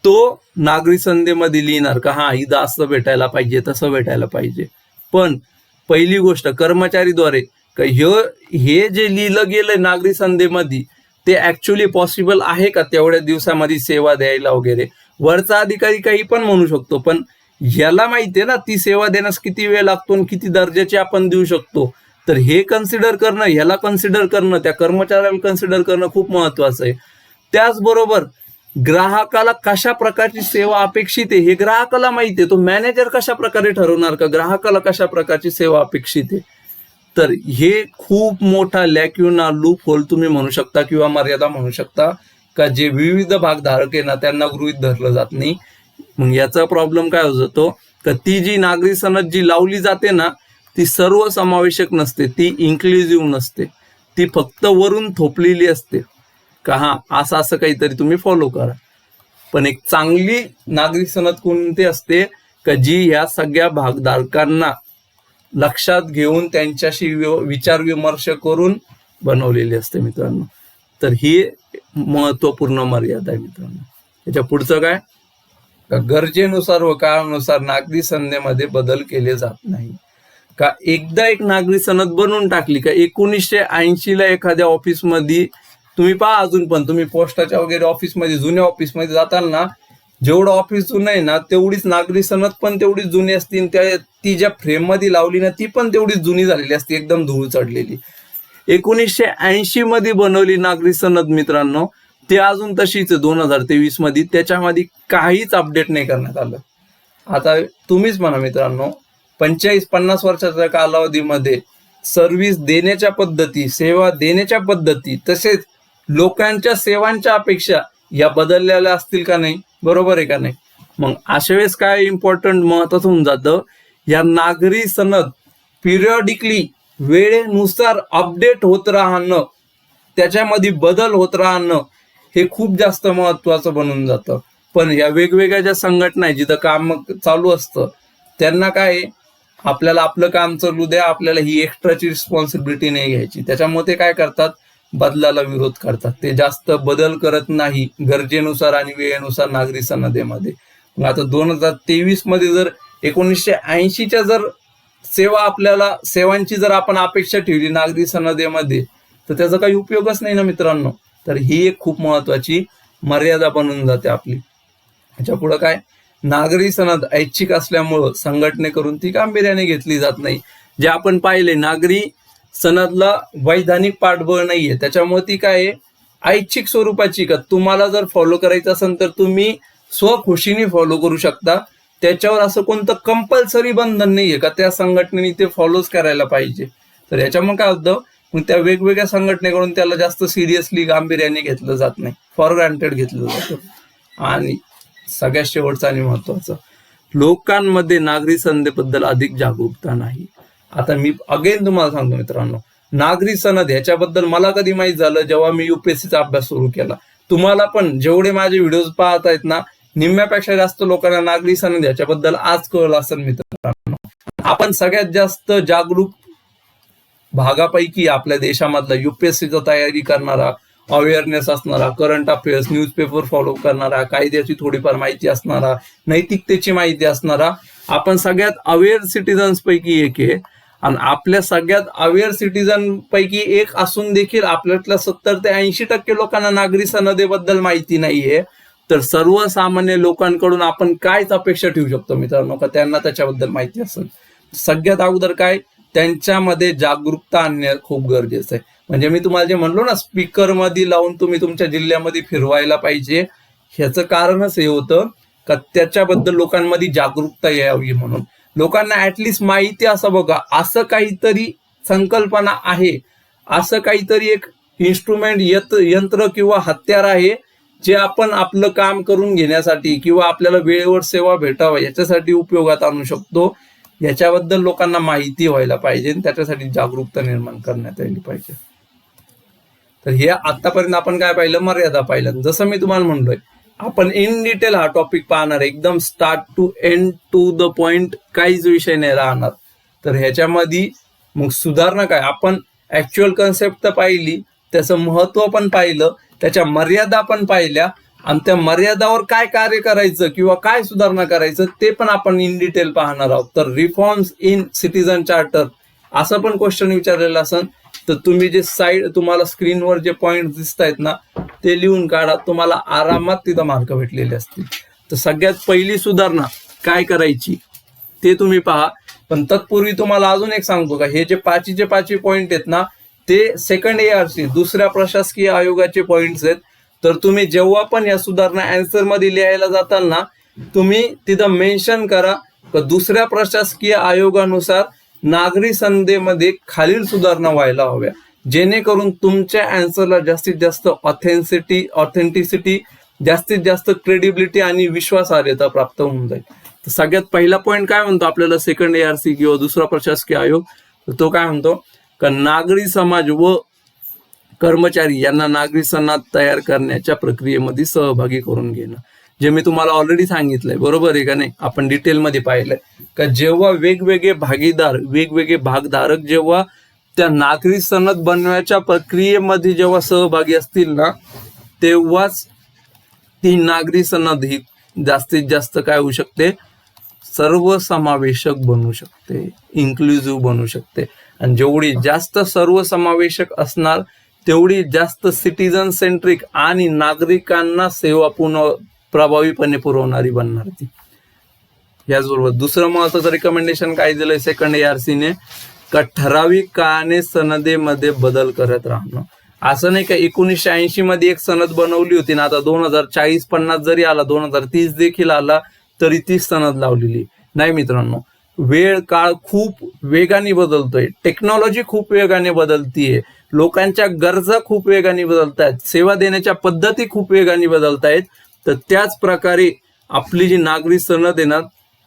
तो नागरी सनदेमध्ये लिहिणार का हा इथं असं भेटायला पाहिजे तसं भेटायला पाहिजे. पण पहिली गोष्ट कर्मचारीद्वारे का हे जे लिहिलं गेलंय नागरी सनदेमध्ये ते ऍक्च्युअली पॉसिबल आहे का तेवढ्या दिवसामध्ये सेवा द्यायला वगैरे. वरचा अधिकारी काही पण म्हणू शकतो, पण याला माहितीये ना ती सेवा देण्यास किती वेळ लागतो आणि किती दर्जाची आपण देऊ शकतो. तर हे कन्सिडर करणं, ह्याला कन्सिडर करणं, त्या कर्मचाऱ्याला कन्सिडर करणं खूप महत्वाचं आहे. त्याचबरोबर ग्राहकाला कशा प्रकारची सेवा अपेक्षित आहे हे ग्राहकाला माहिती आहे. तो मॅनेजर कशा प्रकारे ठरवणार का ग्राहकाला कशा प्रकारची सेवा अपेक्षित आहे? तर हे खूप मोठा लॅक्युना लूप होल तुम्ही म्हणू शकता किंवा मर्यादा म्हणू शकता का जे विविध भागधारक आहे ना त्यांना गृहीत धरलं जात नाही. मग याचा प्रॉब्लेम काय होतो का ती जी नागरी सनद जी लावली जाते ना ती सर्वसमावेशक नसते, ती इन्क्लुझिव्ह नसते, ती फक्त वरून थोपलेली असते का हा असं असं काहीतरी तुम्ही फॉलो करा. पण एक चांगली नागरी सनद कोणती असते का जी ह्या सगळ्या भागधारकांना लक्षात घेऊन त्यांच्याशी विचार विमर्श करून बनवलेली असते मित्रांनो. तर ही महत्वपूर्ण मर्यादा आहे मित्रांनो. त्याच्या पुढचं काय का गरजेनुसार व काळानुसार नागरी सनदेमध्ये बदल केले जात नाही. का एकदा एक नागरी सनद बनवून टाकली का 1980 ला एखाद्या ऑफिसमध्ये तुम्ही पहा अजून पण तुम्ही पोस्टाच्या वगैरे ऑफिसमध्ये जुन्या ऑफिसमध्ये जाताल ना जेवढं ऑफिस जुनं आहे ना तेवढीच नागरी सनद पण तेवढीच जुनी असती. ती ज्या फ्रेम मध्ये लावली ना ती पण तेवढीच जुनी झालेली असते, एकदम धूळ चढलेली. 1980 मध्ये बनवली नागरी सनद मित्रांनो ते अजून तशीच 2023 मध्ये, त्याच्यामध्ये काहीच अपडेट नाही करण्यात आलं. आता तुम्हीच म्हणा मित्रांनो 45-50 वर्षाच्या कालावधीमध्ये सर्व्हिस देण्याच्या पद्धती, सेवा देण्याच्या पद्धती तसेच लोकांच्या सेवांच्या अपेक्षा या बदललेल्या असतील का नाही? बरोबर आहे का नाही? मग अशा वेळेस काय इम्पॉर्टंट महत्वाचं होऊन जातं या नागरी सनद पिरियडिकली वेळेनुसार अपडेट होत राहणं, त्याच्यामध्ये बदल होत राहणं हे खूप जास्त महत्वाचं बनून जातं. पण या वेगवेगळ्या ज्या संघटना आहे जिथं काम चालू असतं त्यांना काय आपल्याला आपलं काम चालू द्या, आपल्याला ही एक्स्ट्राची रिस्पॉन्सिबिलिटी नाही घ्यायची. त्याच्यामुळे ते काय करतात बदलाला विरोध करतात, ते जास्त बदल करत नाही गरजेनुसार आणि वेळेनुसार नागरी सनदेमध्ये. मग आता 2023 मध्ये जर 1980च्या जर सेवांची जर आपण अपेक्षा ठेवली नागरी सनदेमध्ये तर त्याचा काही उपयोगच नाही ना मित्रांनो. तर ही एक खूप महत्वाची मर्यादा बनून जाते आपली. ह्याच्या पुढे काय नागरी सनद ऐच्छिक असल्यामुळं संघटनेकडून ती गांभीर्याने घेतली जात नाही. जे आपण पाहिले नागरी सनदला वैधानिक पाठबळ नाहीये, त्याच्यामुळे ती काय आहे ऐच्छिक स्वरूपाची. का तुम्हाला जर फॉलो करायचं असेल तर तुम्ही स्वखुशीने फॉलो करू शकता, त्याच्यावर असं कोणतं कंपल्सरी बंधन नाहीये का त्या संघटनेने ते फॉलोच करायला पाहिजे. तर याच्यामुळे काय होतं मग त्या वेगवेगळ्या संघटनेकडून त्याला जास्त सिरियसली गांभीर्याने घेतलं जात नाही, फॉर ग्रांटेड घेतलं जातं. आणि सगळ्यात शेवटचं आणि महत्वाचं लोकांमध्ये नागरी सनदेबद्दल अधिक जागरूकता नाही. आता मी अगेन तुम्हाला सांगतो मित्रांनो नागरी सनद ह्याच्याबद्दल मला कधी माहित झालं जेव्हा मी युपीएससीचा अभ्यास सुरू केला. तुम्हाला पण जेवढे माझे व्हिडिओज पाहत आहेत ना निम्म्यापेक्षा जास्त लोकांना नागरी सनद ह्याच्याबद्दल आज कळलं असेल मित्रांनो. आपण सगळ्यात जास्त जागरूक भागापैकी आपल्या देशामधला युपीएससीचा तयारी करणारा, अवेअरनेस असणारा, करंट अफेअर्स, न्यूजपेपर फॉलो करणारा, कायद्याची थोडीफार माहिती असणारा, नैतिकतेची माहिती असणारा आपण सगळ्यात अवेअर सिटीजन्स पैकी एक आहे. आणि आपल्या सगळ्यात अवेअर सिटीजन पैकी एक असून देखील आपल्यातल्या 70 ते 80% लोकांना नागरी सनदेबद्दल माहिती नाहीये. तर सर्वसामान्य लोकांकडून आपण कायच अपेक्षा ठेवू शकतो मित्रांनो का त्यांना त्याच्याबद्दल माहिती असेल. सगळ्यात अगोदर काय त्यांच्यामध्ये जागरूकता आणणे खूप गरजेचं आहे. म्हणजे मी तुम्हाला जे म्हणलो ना स्पीकर मध्ये लावून तुम्ही तुमच्या जिल्ह्यामध्ये फिरवायला पाहिजे, ह्याचं कारणच हे होतं का त्याच्याबद्दल लोकांमध्ये जागरूकता यावी म्हणून. लोकांना ऍटलिस्ट माहिती असं बघा असं काहीतरी संकल्पना आहे, असं काहीतरी एक इन्स्ट्रुमेंट यंत्र किंवा हत्यार आहे जे आपण आपलं काम करून घेण्यासाठी किंवा आपल्याला वेळेवर सेवा भेटावा याच्यासाठी उपयोगात आणू शकतो. याच्याबद्दल लोकांना माहिती व्हायला पाहिजे, त्याच्यासाठी जागरूकता निर्माण करण्यात आली पाहिजे. तर हे आतापर्यंत आपण काय पाहिलं मर्यादा पाहिलं. जसं मी तुम्हाला म्हणलोय आपण इन डिटेल हा टॉपिक पाहणार, एकदम start to end to the point, काहीच विषय नाही राहणार. तर ह्याच्यामध्ये मग सुधारणा काय आपण ऍक्च्युअल कन्सेप्ट तर पाहिली, त्याचं महत्व पण पाहिलं, त्याच्या मर्यादा पण पाहिल्या आणि त्या मर्यादावर काय कार्य करायचं किंवा काय सुधारणा करायचं ते पण आपण इन डिटेल पाहणार आहोत. तर रिफॉर्म्स इन सिटीजन चार्टर असं पण क्वेश्चन विचारलेलं असेल तर तुम्ही जे साईड तुम्हाला स्क्रीनवर जे पॉइंट दिसत आहेत ना ते लिहून काढा, तुम्हाला आरामात तिथं मार्क भेटलेले असतील. तर सगळ्यात पहिली सुधारणा काय करायची ते तुम्ही पहा. पण तत्पूर्वी तुम्हाला अजून एक सांगतो का हे जे पाचीचे पॉइंट आहेत ना ते सेकंड ARC दुसऱ्या प्रशासकीय आयोगाचे पॉइंट्स आहेत. तर तुम्ही जेव्हा पण या सुधारणा आन्सर मध्ये लिहायला जाताल ना, तुम्ही तिथं मेन्शन करा की दुसऱ्या प्रशासकीय आयोगानुसार नागरी संहितेमध्ये खालील सुधारणा व्हायला हव्या, जेणेकरून तुमच्या आन्सरला जास्तीत जास्त ऑथेंटिसिटी, जास्तीत जास्त क्रेडिबिलिटी आणि विश्वासार्हता प्राप्त होऊन जाईल. तर सगळ्यात पहिला पॉईंट काय म्हणतो आपल्याला सेकंड ARC किंवा दुसरा प्रशासकीय आयोग, तो काय म्हणतो का नागरी समाज व कर्मचारी यांना नागरी सनद तयार करण्याच्या प्रक्रियेमध्ये सहभागी करून घेणं, जे मी तुम्हाला ऑलरेडी सांगितलंय, बरोबर आहे का नाही. आपण डिटेलमध्ये पाहिलंय का जेव्हा वेगवेगळे भागीदार, वेगवेगळे भागधारक जेव्हा त्या नागरी सनद बनवण्याच्या प्रक्रियेमध्ये जेव्हा सहभागी असतील ना, तेव्हाच ती नागरी सनद ही जास्तीत जास्त काय होऊ शकते, सर्वसमावेशक बनू शकते, इन्क्लुझिव्ह बनू शकते. आणि जेवढी जास्त सर्वसमावेशक असणार तेवढी जास्त सिटीजन सेंट्रिक आणि नागरिकांना सेवा प्रभावीपणे पुरवणारी बनणार ती. याचबरोबर दुसरं महत्वाचं रिकमेंडेशन काय दिलंय सेकंड ARC ने, का ठराविक काळाने सनदेमध्ये बदल करत राहणं. असं नाही का 1980 मध्ये एक सनद बनवली होती ना, आता 2040-50 जरी आला, 2030 देखील आला तरी ती सनद लावलेली नाही. मित्रांनो, वेळ काळ खूप वेगाने बदलतोय, टेक्नॉलॉजी खूप वेगाने बदलतीये, लोकांच्या गरजा खूप वेगाने बदलतायत, सेवा देण्याच्या पद्धती खूप वेगाने बदलतायत. तर त्याच प्रकारे आपली जी नागरी सनद आहे ना,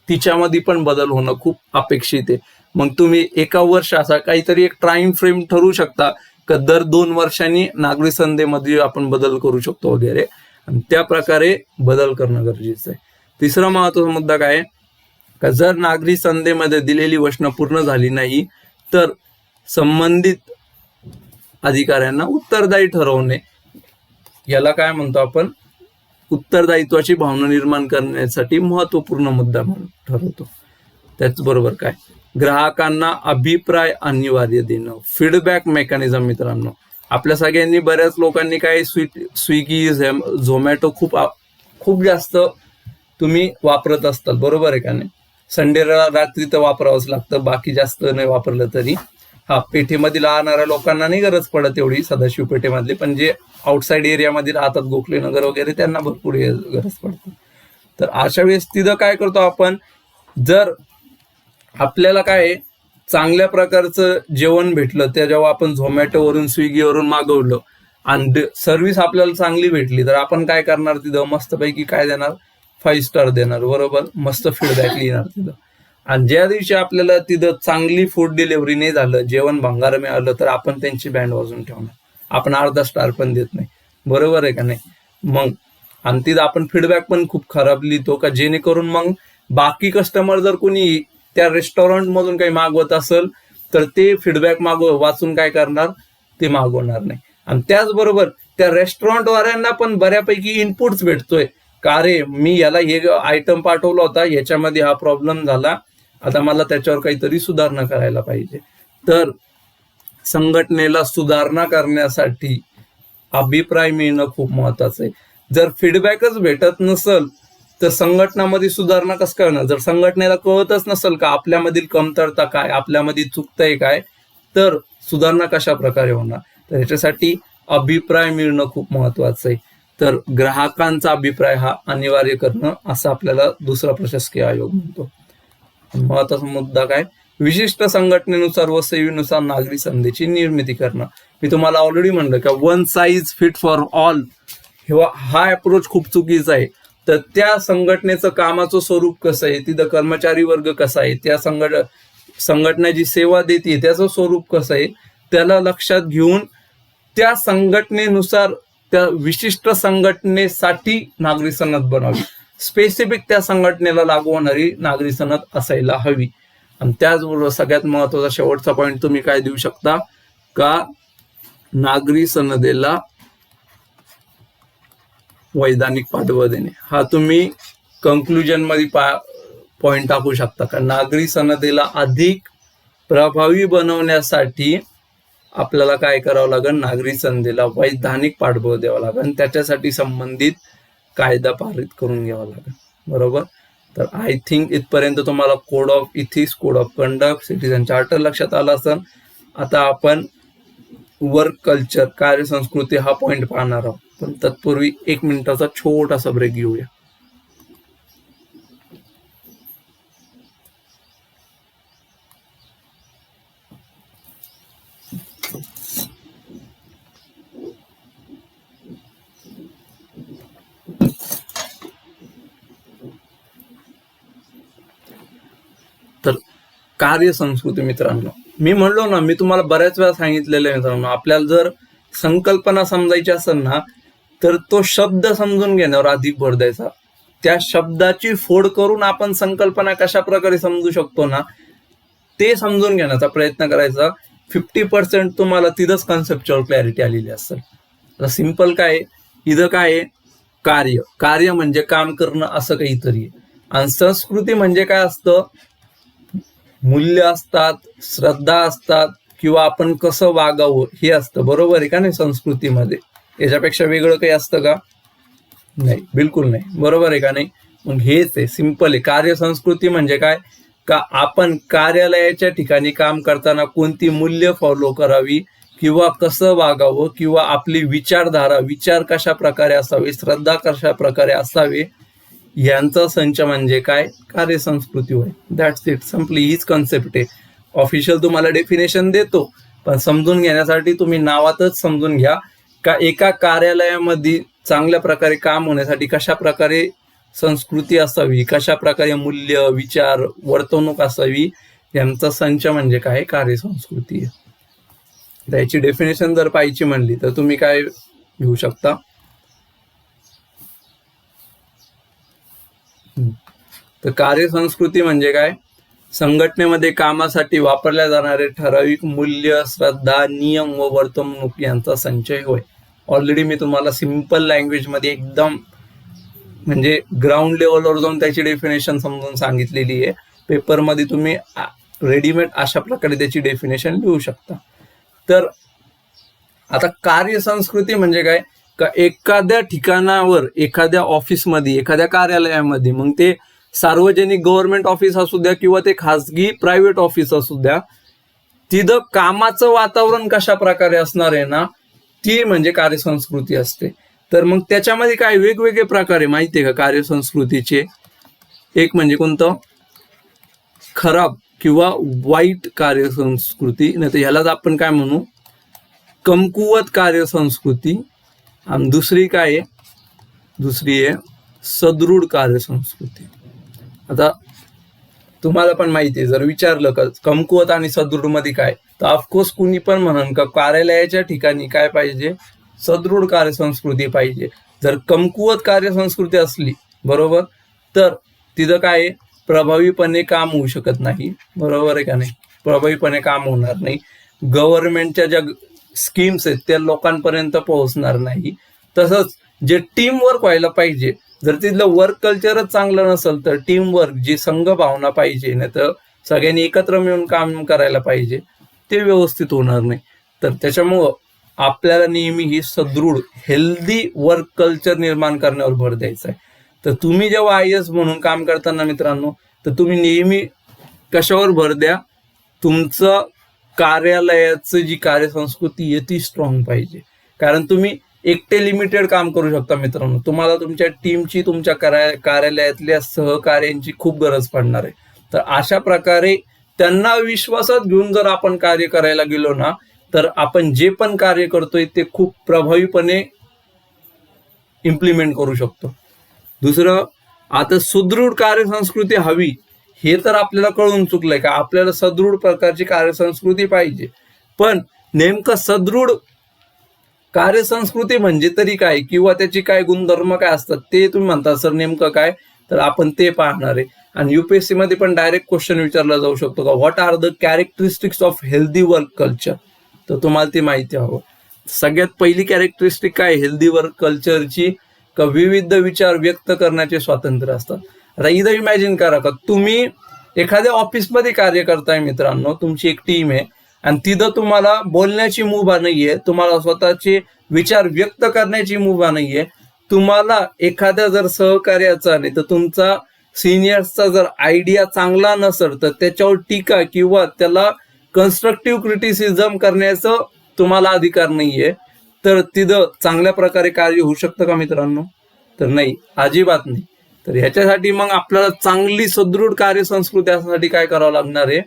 तिच्यामध्ये पण बदल होणं खूप अपेक्षित आहे. मग तुम्ही एका वर्षाचा काहीतरी एक टाइम फ्रेम ठरवू शकता का दर 2 वर्षांनी नागरी संहितेमध्ये आपण बदल करू शकतो वगैरे, आणि त्या प्रकारे बदल करणं गरजेचं आहे. तिसरा महत्वाचा मुद्दा काय का जर नागरी संहितेमध्ये दिलेली वचनं पूर्ण झाली नाही तर संबंधित अधिकाऱ्यांना उत्तरदायी ठरवणे, याला काय म्हणतो आपण, उत्तरदायित्वाची भावना निर्माण करण्यासाठी महत्वपूर्ण मुद्दा म्हणून ठरवतो. त्याचबरोबर काय, ग्राहकांना अभिप्राय अनिवार्य देणं, फीडबॅक मेकॅनिझम. मित्रांनो, आपल्या सगळ्यांनी, बऱ्याच लोकांनी काय स्विगी, झोमॅटो खूप जास्त तुम्ही वापरत असतात, बरोबर आहे का नाही. संडेला रात्री तर वापरावंच लागतं, बाकी जास्त नाही वापरलं तरी. हा, पेठेमध्ये राहणाऱ्या लोकांना नाही गरज पडत एवढी, सदाशिव पेठेमधले, पण जे आउटसाइड एरियामध्ये राहतात, गोखलेनगर वगैरे, त्यांना भरपूर गरज पडते. तर अशा वेळेस तिथं काय करतो आपण, जर आपल्याला काय चांगल्या प्रकारचं जेवण भेटलं, त्या जेव्हा आपण झोमॅटोवरून स्विगीवरून मागवलं आणि सर्व्हिस आपल्याला चांगली भेटली, तर आपण काय करणार, तिथं मस्तपैकी काय देणार, 5 स्टार देणार, बरोबर, मस्त फीडबॅक लिहिणार तिथं. आणि ज्या दिवशी आपल्याला तिथं चांगली फूड डिलिव्हरी नाही झालं, जेवण भंगार मिळालं, तर आपण त्यांची बँड वाजवून ठेवणार, आपण अर्धा स्टार पण देत नाही, बरोबर आहे का नाही. मग आणि तिथं आपण फीडबॅक पण खूप खराब लिहितो का, जेणेकरून मग बाकी कस्टमर जर कोणी त्या रेस्टॉरंट मधून काही मागवत असेल तर ते फीडबॅक वाचून काय करणार, ते मागवणार नाही. आणि त्याचबरोबर त्या रेस्टॉरंट वाल्यांना पण बऱ्यापैकी इनपुट्स भेटतोय का, रे मी याला हे आयटम पाठवला होता, याच्यामध्ये हा प्रॉब्लेम झाला, आता मला त्याच्यावर काहीतरी सुधारणा करायला पाहिजे. तर संघटनेला सुधारणा करण्यासाठी अभिप्राय मिळणं खूप महत्वाचं आहे. जर फीडबॅकच भेटत नसेल तर संघटनामध्ये सुधारणा कसं करणार. जर संघटनेला कळतच नसेल का आपल्यामधील कमतरता काय, आपल्यामध्ये चुकतंय काय, तर सुधारणा कशा प्रकारे होणार. तर ह्याच्यासाठी अभिप्राय मिळणं खूप महत्वाचं आहे. तर ग्राहकांचा अभिप्राय हा अनिवार्य करणं, असं आपल्याला दुसरा प्रशासकीय आयोग म्हणतो. महत्वाचा मुद्दा काय, विशिष्ट संघटनेनुसार व सेवेनुसार नागरी संधीची निर्मिती करणं. मी तुम्हाला ऑलरेडी म्हणलं का one size fit for all हा अप्रोच खूप चुकीचा आहे. तर त्या संघटनेचं कामाचं स्वरूप कसं आहे, तिथं कर्मचारी वर्ग कसा आहे, त्या संघटना जी सेवा देते त्याचं स्वरूप कसं आहे, त्याला लक्षात घेऊन त्या संघटनेनुसार त्या विशिष्ट संघटनेसाठी नागरी सनद बनावी, स्पेसिफिक त्या संघटनेला लागू होणारी नागरी सनद असायला हवी. आणि त्याचबरोबर सगळ्यात महत्वाचा शेवटचा पॉईंट तुम्ही काय देऊ शकता का, नागरी सनदेला वैधानिक पाठबळ देणे. हा तुम्ही कंक्लुजन मध्ये पॉइंट टाकू शकता का, नागरी सनदेला अधिक प्रभावी बनवण्यासाठी आपल्याला काय करावं लागेल, नागरी सनदेला वैधानिक पाठबळ द्यावं लागेल, त्याच्यासाठी संबंधित कायदा पारित करून घ्यावा लागेल, बरोबर. तर आय थिंक इथपर्यंत तुम्हाला code of ethics, code of conduct, citizen charter लक्षात आला असेल. आता आपण वर्क कल्चर, कार्यसंस्कृती हा पॉइंट पाहणार आहोत. पण तत्पूर्वी 1 मिनिटाचा छोटासा ब्रेक घेऊया. तर कार्यसंस्कृती मित्रांनो, मी म्हणलो ना, मी तुम्हाला बऱ्याच वेळा सांगितलेलं आहे मित्रांनो, आपल्याला जर संकल्पना समजायची असेल ना, तर तो शब्द समजून घेण्यावर अधिक भर द्यायचा. त्या शब्दाची फोड करून आपण संकल्पना कशा प्रकारे समजू शकतो ना, ते समजून घेण्याचा प्रयत्न करायचा. 50% तुम्हाला तिथंच कन्सेप्च्युअल क्लॅरिटी आलेली असेल. आता सिंपल काय आहे, इथं काय आहे, कार्य म्हणजे काम करणं असं काहीतरी आहे. आणि संस्कृती म्हणजे काय असतं, मूल्य असतात, श्रद्धा असतात, किंवा आपण कसं वागावं हे असतं. बरोबर आहे का नाही? संस्कृतीमध्ये याच्यापेक्षा वेगळं काही असतं का? नाही, बिलकुल नाही. बरोबर आहे का नाही? मग हेच आहे, सिंपल आहे. कार्यसंस्कृती म्हणजे काय, का आपण कार्यालयाच्या ठिकाणी काम करताना कोणती मूल्य फॉलो करावी, किंवा कसं वागावं, किंवा आपली विचारधारा, विचार कशा प्रकारे असावे, श्रद्धा कशा प्रकारे असावे, यांचा संच म्हणजे काय, कार्यसंस्कृती होय. दॅट्स इट, संपली हीच कॉन्सेप्ट आहे. ऑफिशियल तुम्हाला डेफिनेशन देतो, पण समजून घेण्यासाठी तुम्ही नावातच समजून घ्या का एका कार्यालयामध्ये चांगल्या प्रकारे काम होण्यासाठी कशा प्रकारे संस्कृती असावी, कशा प्रकारे मूल्य, विचार, वर्तणूक असावी, यांचा संच म्हणजे काय, कार्यसंस्कृती. त्याची डेफिनेशन जर पाहिजे म्हणली तर तुम्ही काय घेऊ शकता, तर कार्यसंस्कृती म्हणजे काय, संघटनेमध्ये कामासाठी वापरल्या जाणारे ठराविक मूल्य, श्रद्धा, नियम व वर्तणूक यांचा संचय होय. ऑलरेडी मी तुम्हाला सिंपल लँग्वेजमध्ये एकदम म्हणजे ग्राउंड लेवलवर जाऊन त्याची डेफिनेशन समजून सांगितलेली आहे. पेपरमध्ये तुम्ही रेडीमेड अशा प्रकारे त्याची डेफिनेशन लिहू शकता. तर आता कार्यसंस्कृती म्हणजे काय, का एखाद्या ठिकाणावर, एखाद्या ऑफिसमध्ये, एखाद्या कार्यालयामध्ये, मग ते सार्वजनिक गव्हर्नमेंट ऑफिस असू द्या किंवा ते खासगी प्रायव्हेट ऑफिस असू द्या, तिथं कामाचं वातावरण कशा प्रकारे असणार आहे ना, ती म्हणजे कार्यसंस्कृती असते. तर मग त्याच्यामध्ये काय वेगवेगळे प्रकार आहे माहिती आहे का कार्यसंस्कृतीचे. एक म्हणजे कोणतं, खराब किंवा वाईट कार्यसंस्कृती, नाही तर ह्यालाच आपण काय म्हणू, कमकुवत कार्यसंस्कृती. आणि दुसरी काय आहे, दुसरी आहे सदृढ कार्यसंस्कृती. आता तुम्हाला पण माहिती आहे, जर विचारलं का कमकुवत आणि सदृढ मध्ये काय, तर ऑफकोर्स कुणी पण म्हणन का कार्यालयाच्या ठिकाणी काय पाहिजे, सदृढ कार्यसंस्कृती पाहिजे. जर कमकुवत कार्यसंस्कृती असली, बरोबर, तर तिथं काय प्रभावीपणे काम होऊ शकत नाही. बरोबर आहे का नाही? प्रभावीपणे काम होणार नाही. गव्हर्नमेंटच्या ज्या स्कीम्स आहेत त्या लोकांपर्यंत पोहोचणार नाही. तसंच जे टीम वर्क व्हायला पाहिजे, जर तिथलं वर्क कल्चरच चांगलं नसेल, तर टीम वर्क, जी संघ भावना पाहिजे, नाही तर सगळ्यांनी एकत्र मिळून काम करायला पाहिजे, ते व्यवस्थित होणार नाही. तर त्याच्यामुळं आपल्याला नेहमी ही सदृढ हेल्दी वर्क कल्चर निर्माण करण्यावर भर द्यायचा आहे. तर तुम्ही जेव्हा IAS म्हणून काम करताना मित्रांनो, तर तुम्ही नेहमी कशावर भर द्या, तुमचं कार्यालयाचं जी कार्यसंस्कृती आहे ती स्ट्रॉंग पाहिजे. कारण तुम्ही एकटे लिमिटेड काम करू शकता मित्रांनो, तुम्हाला तुमच्या टीमची, तुमच्या कार्यालयातल्या सहकार्यांची खूप गरज पडणार आहे. तर अशा प्रकारे त्यांना विश्वासात घेऊन जर आपण कार्य करायला गेलो ना, तर आपण जे पण कार्य करतोय ते खूप प्रभावीपणे इम्प्लिमेंट करू शकतो. दुसरं, आता सुदृढ कार्यसंस्कृती हवी, हे तर आपल्याला कळून चुकलंय का आपल्याला सदृढ प्रकारची कार्यसंस्कृती पाहिजे. पण नेमकं सदृढ कार्यसंस्कृती म्हणजे तरी काय, किंवा त्याची काय गुणधर्म काय असतात, ते तुम्ही म्हणता सर नेमकं काय, तर आपण ते पाहणार आहे. आणि UPSC मध्ये पण डायरेक्ट क्वेश्चन विचारला जाऊ शकतो का, what are the characteristics of healthy work culture, तर तुम्हाला ती माहिती हवं. सगळ्यात पहिली कॅरेक्टरिस्टिक काय हेल्दी वर्क कल्चरची, का विविध विचार व्यक्त करण्याचे स्वातंत्र्य असतात. आता इथं इमॅजिन करा का तुम्ही एखाद्या ऑफिसमध्ये कार्य करताय मित्रांनो, तुमची एक टीम आहे आणि तिथं तुम्हाला बोलण्याची मुभा नाहीये, तुम्हाला स्वतःचे विचार व्यक्त करण्याची मुभा नाहीये, तुम्हाला एखाद्या जर सहकार्याचा नाही तर तुमचा सिनियर्सचा जर आयडिया चांगला नसेल तर त्याच्यावर टीका किंवा त्याला कन्स्ट्रक्टिव्ह क्रिटिसिझम करण्याचं तुम्हाला अधिकार नाहीये, तर तिथं चांगल्या प्रकारे कार्य होऊ शकतं का मित्रांनो? तर नाही, अजिबात नाही. तर ह्याच्यासाठी मग आपल्याला चांगली सुदृढ कार्यसंस्कृती असण्यासाठी काय करावं लागणार आहे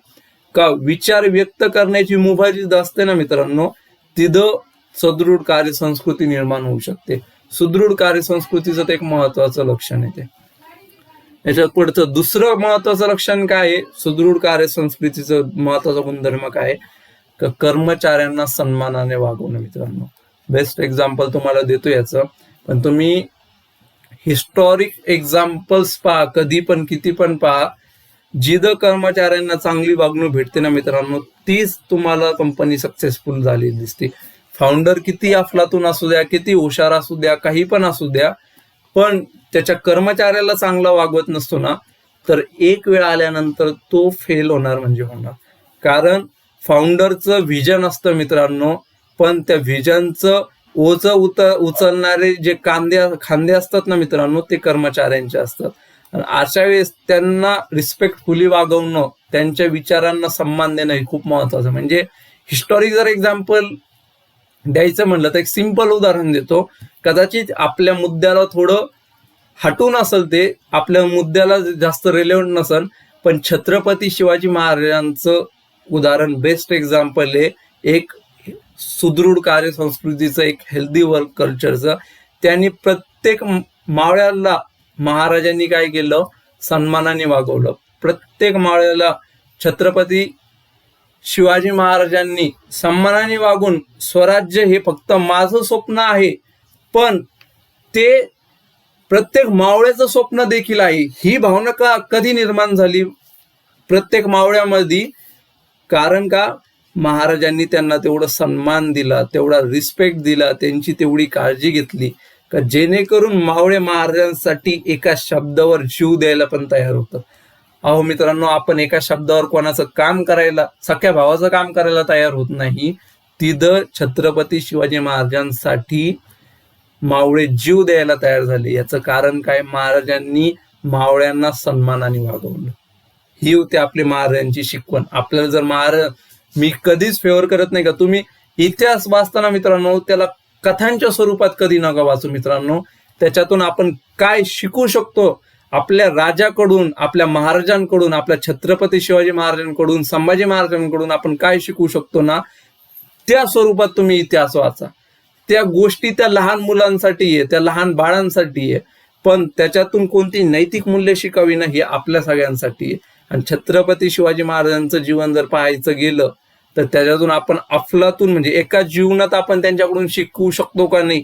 का, विचार व्यक्त करण्याची मुभा जिथं असते ना मित्रांनो, तिथं सुदृढ कार्यसंस्कृती निर्माण होऊ शकते. सुदृढ कार्यसंस्कृतीचं ते एक महत्वाचं लक्षण आहे. ते याच्यात पुढचं दुसरं महत्वाचं लक्षण काय आहे, सुदृढ कार्यसंस्कृतीचं महत्वाचा गुणधर्म काय आहे, कर्मचाऱ्यांना सन्मानाने वागवणं. मित्रांनो, बेस्ट एक्झाम्पल तुम्हाला देतो याचं, पण तुम्ही हिस्टॉरिक एक्झाम्पल्स पहा, कधी पण किती पण पहा, जिथं कर्मचाऱ्यांना चांगली वागणूक भेटते ना मित्रांनो, तीच तुम्हाला कंपनी सक्सेसफुल झाली दिसते. फाउंडर किती अफलातून असू द्या, किती हुशार असू द्या, काही पण असू द्या, पण त्याच्या कर्मचाऱ्याला चांगला वागवत नसतो ना, तर एक वेळ आल्यानंतर तो फेल होणार म्हणजे होणार. कारण फाउंडरचं व्हिजन असतं मित्रांनो, पण त्या व्हिजनचं ओझं उचलणारे जे खांदे असतात ना मित्रांनो, ते कर्मचाऱ्यांचे असतात. आणि अशा वेळेस त्यांना रिस्पेक्टफुली वागवणं, त्यांच्या विचारांना सन्मान देणं हे खूप महत्वाचं. म्हणजे हिस्टॉरिक जर एक्झाम्पल द्यायचं म्हणलं तर एक सिंपल उदाहरण देतो. कदाचित आपल्या मुद्द्याला थोडं हटून असेल, ते आपल्या मुद्द्याला जास्त रिलेव्हंट नसेल, पण छत्रपती शिवाजी महाराजांचं उदाहरण बेस्ट एक्झाम्पल आहे एक सुदृढ कार्यसंस्कृतीचं, एक हेल्दी वर्क कल्चरचं. त्यांनी प्रत्येक मावळ्याला महाराजांनी काय केलं, सन्मानाने वागवलं. प्रत्येक मावळ्याला छत्रपती शिवाजी महाराजांनी सन्मानाने वागून, स्वराज्य हे फक्त माझं स्वप्न आहे, पण ते प्रत्येक मावळ्याचं स्वप्न देखील आहे, ही भावना कधी निर्माण झाली प्रत्येक मावळ्यामध्ये? कारण का, महाराजांनी त्यांना तेवढा सन्मान दिला, तेवढा रिस्पेक्ट दिला, त्यांची तेवढी काळजी घेतली का जेणेकरून मावळे महाराजांसाठी एका शब्दावर जीव द्यायला पण तयार होतं. अहो मित्रांनो, आपण एका शब्दावर कोणाचं काम करायला, सख्या भावाचं काम करायला तयार होत नाही. तिथं छत्रपती शिवाजी महाराजांसाठी मावळे जीव द्यायला तयार झाले. याचं कारण काय, महाराजांनी मावळ्यांना सन्मानाने वागवलं. ही होती आपली महाराजांची शिकवण. आपल्याला जर महाराज, मी कधीच फेवर करत नाही का तुम्ही इतिहास वाचताना मित्रांनो, त्याला कथांच्या स्वरूपात कधी नका वाचू मित्रांनो. त्याच्यातून आपण काय शिकू शकतो, आपल्या राजाकडून, आपल्या महाराजांकडून, आपल्या छत्रपती शिवाजी महाराजांकडून, संभाजी महाराजांकडून आपण काय शिकू शकतो ना, त्या स्वरूपात तुम्ही इतिहास वाचा. त्या गोष्टी त्या लहान मुलांसाठी आहे, त्या लहान बाळांसाठी आहे, पण त्याच्यातून कोणती नैतिक मूल्य शिकावी ना, हे आपल्या सगळ्यांसाठी आहे. आणि छत्रपती शिवाजी महाराजांचं जीवन जर पाहायचं गेलं तर त्याच्यातून आपण अफलातून, म्हणजे एका जीवनात आपण त्यांच्याकडून शिकू शकतो का नाही,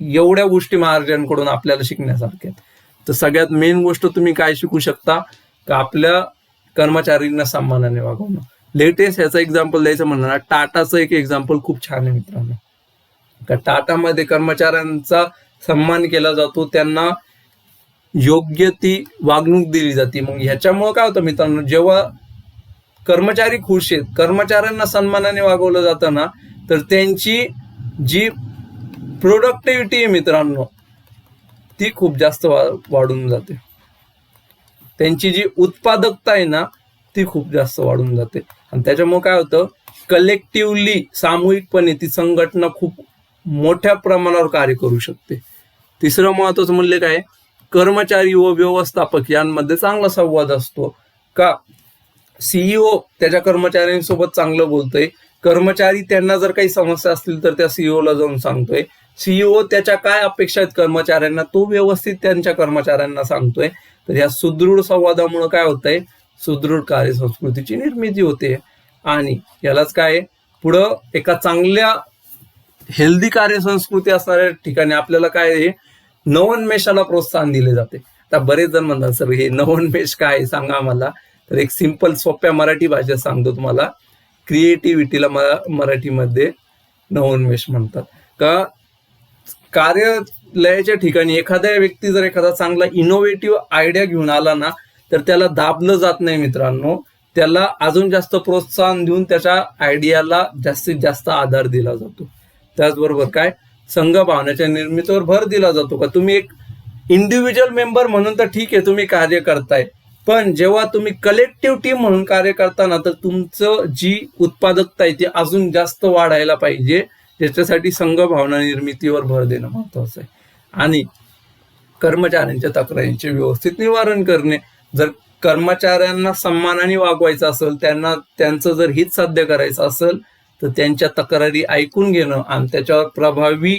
एवढ्या गोष्टी महाराजांकडून आपल्याला शिकण्यासारख्या. तर सगळ्यात मेन गोष्ट तुम्ही काय शिकू शकता का, आपल्या कर्मचाऱ्यांना सन्मानाने वागवणं. लेटेस्ट याचं एक्झाम्पल द्यायचं म्हणलं ना, टाटाचं एक एक्झाम्पल खूप छान आहे मित्रांनो. का टाटामध्ये कर्मचाऱ्यांचा सन्मान केला जातो, त्यांना योग्य ती वागणूक दिली जाते. मग ह्याच्यामुळे काय होतं मित्रांनो, जेव्हा कर्मचारी खुश आहेत, कर्मचाऱ्यांना सन्मानाने वागवलं जातं ना, तर त्यांची जी प्रोडक्टिव्हिटी आहे मित्रांनो, ती खूप जास्त वाढून जाते. त्यांची जी उत्पादकता आहे ना, ती खूप जास्त वाढून जाते. आणि त्याच्यामुळे काय होतं, कलेक्टिव्हली, सामूहिकपणे ती संघटना खूप मोठ्या प्रमाणावर कार्य करू शकते. तिसरं महत्वाचं मूल्य काय, कर्मचारी व व्यवस्थापक यांमध्ये चांगला संवाद असतो. का सीईओ त्याच्या कर्मचाऱ्यांसोबत चांगलं बोलतोय, कर्मचारी त्यांना जर काही समस्या असतील तर त्या सीईओला जाऊन सांगतोय, सीईओ त्याच्या काय अपेक्षा आहेत कर्मचाऱ्यांना, तो व्यवस्थित त्यांच्या कर्मचाऱ्यांना सांगतोय. तर या सुदृढ संवादामुळे काय होतंय, सुदृढ कार्यसंस्कृतीची निर्मिती होते. आणि यालाच काय, पुढं एका चांगल्या हेल्दी कार्यसंस्कृती असणाऱ्या ठिकाणी आपल्याला काय, नवोन्मेषाला प्रोत्साहन दिले जाते. आता बरेच जण म्हणतात सर हे नवोन्मेष काय सांगा मला. तर एक सिंपल सोप्या मराठी भाषेत सांगतो तुम्हाला, क्रिएटिव्हिटीला मराठीमध्ये नवोन्मेष म्हणतात. का कार्यालयाच्या ठिकाणी एखाद्या व्यक्ती जर एखादा चांगला इनोव्हेटिव्ह आयडिया घेऊन आला ना, तर त्याला दाबलं जात नाही मित्रांनो, त्याला अजून जास्त प्रोत्साहन देऊन त्याच्या आयडियाला जास्तीत जास्त आधार दिला जातो. त्याचबरोबर काय, संघभावनेच्या निर्मितीवर भर दिला जातो. का तुम्ही एक इंडिव्हिज्युअल मेंबर म्हणून तर ठीक आहे, तुम्ही कार्य करताय, पण जेव्हा तुम्ही कलेक्टिव्ह टीम म्हणून कार्य करताना, तर तुमचं जी उत्पादकता आहे ती अजून जास्त वाढायला पाहिजे. ज्याच्यासाठी संघ भावना निर्मितीवर भर देणं महत्वाचं आहे. आणि कर्मचाऱ्यांच्या तक्रारींचे व्यवस्थित निवारण करणे. जर कर्मचाऱ्यांना सन्मानाने वागवायचं असेल, त्यांना त्यांचं जर हित साध्य करायचं असेल, तर त्यांच्या तक्रारी ऐकून घेणं आणि त्याच्यावर प्रभावी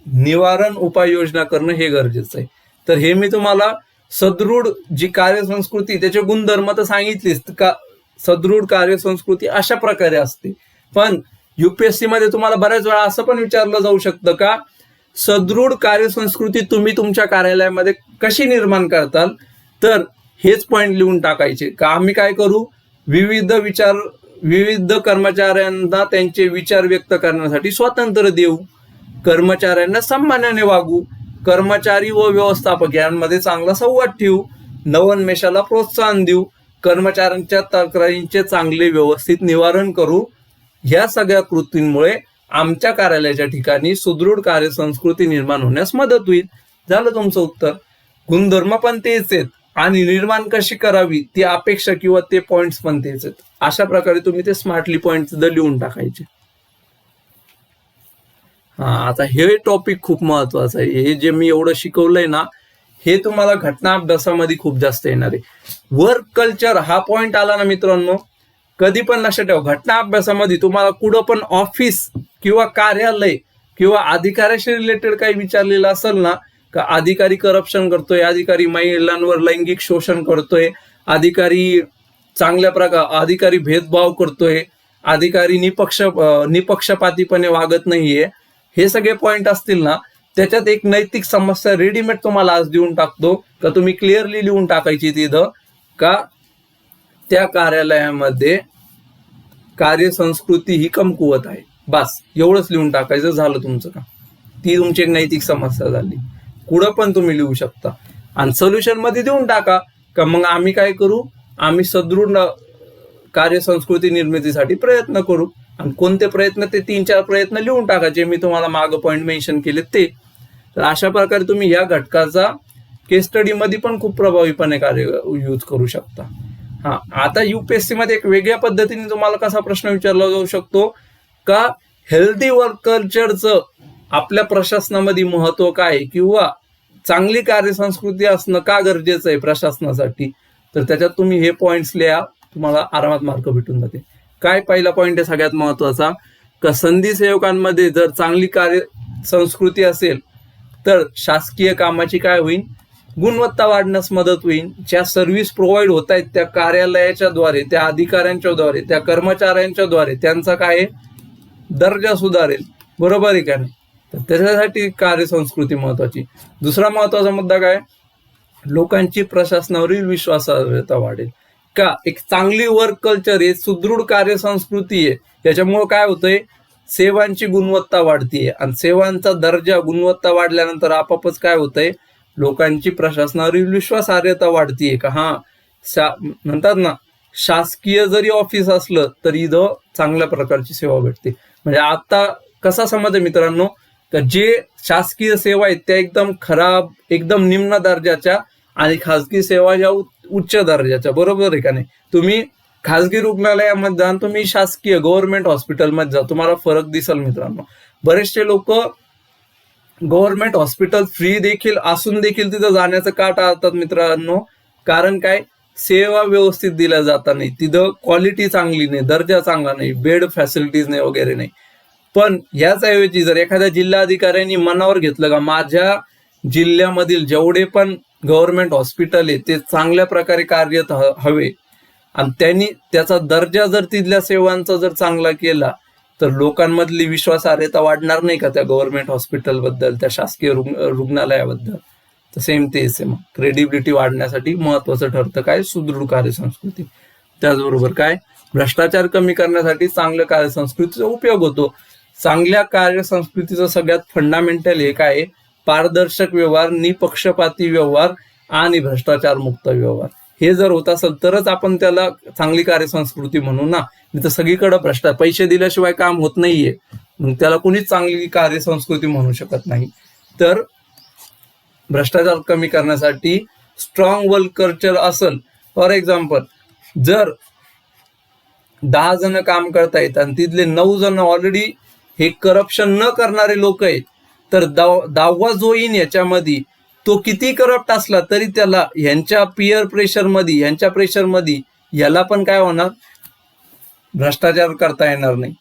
निवारण उपाययोजना करणं हे गरजेचं आहे. तर हे मी तुम्हाला सदृढ जी कार्यसंस्कृती त्याचे गुणधर्म तर सांगितलीच का. सदृढ कार्यसंस्कृती अशा प्रकारे असते. पण युपीएससी मध्ये तुम्हाला बऱ्याच वेळा असं पण विचारलं जाऊ शकतं का सदृढ कार्यसंस्कृती तुम्ही तुमच्या कार्यालयामध्ये कशी निर्माण करताल. तर हेच पॉइंट लिहून टाकायचे का आम्ही काय करू, विविध कर्मचाऱ्यांना त्यांचे विचार व्यक्त करण्यासाठी स्वातंत्र्य देऊ, कर्मचाऱ्यांना सन्मानाने वागू, कर्मचारी व व्यवस्थापक यांमध्ये चांगला संवाद ठेवू, नवोन्मेषाला प्रोत्साहन देऊ, कर्मचाऱ्यांच्या तक्रारींचे चांगले व्यवस्थित निवारण करू. ह्या सगळ्या कृतींमुळे आमच्या कार्यालयाच्या ठिकाणी सुदृढ कार्यसंस्कृती निर्माण होण्यास मदत होईल. झालं तुमचं उत्तर. गुणधर्म पण तेच आहेत आणि निर्माण कशी करावी ती अपेक्षा किंवा ते पॉइंट्स पण तेच आहेत. अशा प्रकारे तुम्ही ते स्मार्टली पॉइंट सुद्धा लिहून टाकायचे. आता हे टॉपिक खूप महत्वाचं आहे. हे जे मी एवढं शिकवलंय ना, हे तुम्हाला घटना अभ्यासामध्ये खूप जास्त येणार आहे. वर्क कल्चर हा पॉइंट आला ना मित्रांनो, कधी पण लक्षात ठेवा, घटना अभ्यासामध्ये तुम्हाला कुठं पण ऑफिस किंवा कार्यालय किंवा अधिकाऱ्याशी रिलेटेड काही विचारलेलं असेल ना, का अधिकारी करप्शन करतोय, अधिकारी महिलांवर लैंगिक शोषण करतोय, अधिकारी अधिकारी भेदभाव करतोय, अधिकारी निपक्षपातीपणे वागत नाहीये, हे सगळे पॉइंट असतील ना, त्याच्यात एक नैतिक समस्या रेडीमेड तुम्हाला आज देऊन टाकतो का तुम्ही क्लिअरली लिहून टाकायची तिथं का त्या कार्यालयामध्ये कार्यसंस्कृती ही कमकुवत आहे. बस एवढंच लिहून टाकायचं, झालं तुमचं काम. ती तुमची एक नैतिक समस्या झाली. कुठं पण तुम्ही लिहू शकता आणि सोल्युशन मध्ये देऊन टाका का मग आम्ही काय करू, आम्ही सदृढ कार्यसंस्कृती निर्मितीसाठी प्रयत्न करू. आणि कोणते प्रयत्न, ते 3-4 प्रयत्न लिहून टाका जे मी तुम्हाला मागं पॉइंट मेन्शन केले ते. तर अशा प्रकारे तुम्ही या घटकाचा केस स्टडी मध्ये पण खूप प्रभावीपणे यूज करू शकता. आता युपीएससी मध्ये एक वेगळ्या पद्धतीने तुम्हाला कसा प्रश्न विचारला जाऊ शकतो का हेल्दी वर्क कल्चरचं आपल्या प्रशासनामध्ये महत्व काय किंवा चांगली कार्यसंस्कृती असणं का गरजेचं आहे प्रशासनासाठी. तर त्याच्यात तुम्ही हे पॉइंट्स लिहा, तुम्हाला आरामात मार्क भेटून जाते. काय पहिला पॉइंट आहे सगळ्यात महत्वाचा का संधी सेवकांमध्ये जर चांगली कार्य संस्कृती असेल तर शासकीय कामाची काय होईल, गुणवत्ता वाढण्यास मदत होईल. ज्या सर्व्हिस प्रोव्हाइड होत आहेत त्या कार्यालयाच्या द्वारे, त्या अधिकाऱ्यांच्या द्वारे, त्या कर्मचाऱ्यांच्या द्वारे त्यांचा काय दर्जा सुधारेल. बरोबर आहे का नाही. तर त्याच्यासाठी कार्यसंस्कृती महत्वाची. दुसरा महत्वाचा मुद्दा काय, लोकांची प्रशासनावरील विश्वासार्हता वाढेल. का एक चांगली वर्क कल्चर आहे, सुदृढ कार्यसंस्कृती आहे, याच्यामुळे काय होतंय, सेवांची गुणवत्ता वाढतीये आणि सेवांचा दर्जा गुणवत्ता वाढल्यानंतर आपापच काय होतंय, लोकांची प्रशासनावरील विश्वासार्हता वाढतीये. का म्हणतात ना, शासकीय जरी ऑफिस असलं तरी इथं चांगल्या प्रकारची सेवा भेटते. म्हणजे आता कसा समज आहे मित्रांनो, तर जे शासकीय सेवा आहेत त्या एकदम खराब, एकदम निम्न दर्जाच्या आणि खासगी सेवा ज्या उच्च दर्जाच्या. बरोबर आहे का नाही. तुम्ही खासगी रुग्णालयामध्ये जा, तुम्ही शासकीय गव्हर्नमेंट हॉस्पिटलमध्ये जा, तुम्हाला फरक दिसेल मित्रांनो. बरेचसे लोक गव्हर्नमेंट हॉस्पिटल फ्री देखील असून देखील तिथं जाण्याचं का टाळतात मित्रांनो, कारण काय, सेवा व्यवस्थित दिल्या जाता नाही, तिथं क्वालिटी चांगली नाही, दर्जा चांगला नाही, बेड फॅसिलिटीज नाही वगैरे नाही. पण याचऐवजी जर एखाद्या जिल्हाधिकाऱ्यांनी मनावर घेतलं का माझ्या जिल्ह्यामधील जेवढे पण गव्हर्नमेंट हॉस्पिटल आहे ते चांगल्या प्रकारे कार्यरत हवे आणि त्यांनी त्याचा दर्जा जर तिथल्या सेवांचा जर चांगला केला तर लोकांमधली विश्वासार्हता वाढणार नाही का त्या गव्हर्नमेंट हॉस्पिटलबद्दल, त्या शासकीय रुग्णालयाबद्दल. तर सेम तेच आहे. मग क्रेडिबिलिटी वाढण्यासाठी महत्वाचं ठरतं काय, सुदृढ कार्यसंस्कृती. त्याचबरोबर काय, भ्रष्टाचार कमी करण्यासाठी चांगल्या कार्यसंस्कृतीचा उपयोग होतो. चांगल्या कार्यसंस्कृतीचं सगळ्यात फंडामेंटल हे काय, पारदर्शक व्यवहार, निपक्षपाती व्यवहार आणि भ्रष्टाचार मुक्त व्यवहार. हे जर होत असेल तरच आपण त्याला चांगली कार्यसंस्कृती म्हणू ना. नाही तर सगळीकडे पैसे दिल्याशिवाय काम होत नाहीये, मग त्याला कोणीच चांगली कार्यसंस्कृती म्हणू शकत नाही. तर भ्रष्टाचार कमी करण्यासाठी स्ट्रॉंग वर्क कल्चर असेल. फॉर एक्झाम्पल, जर 10 जण काम करतायत आणि तिथले 9 जण ऑलरेडी हे करप्शन न करणारे लोक आहेत, तर दहावा जो येईन याच्यामध्ये तो किती करप्ट असला तरी त्याला ह्यांच्या पियर प्रेशरमध्ये, ह्यांच्या प्रेशरमध्ये याला पण काय होणार, भ्रष्टाचार करता येणार नाही.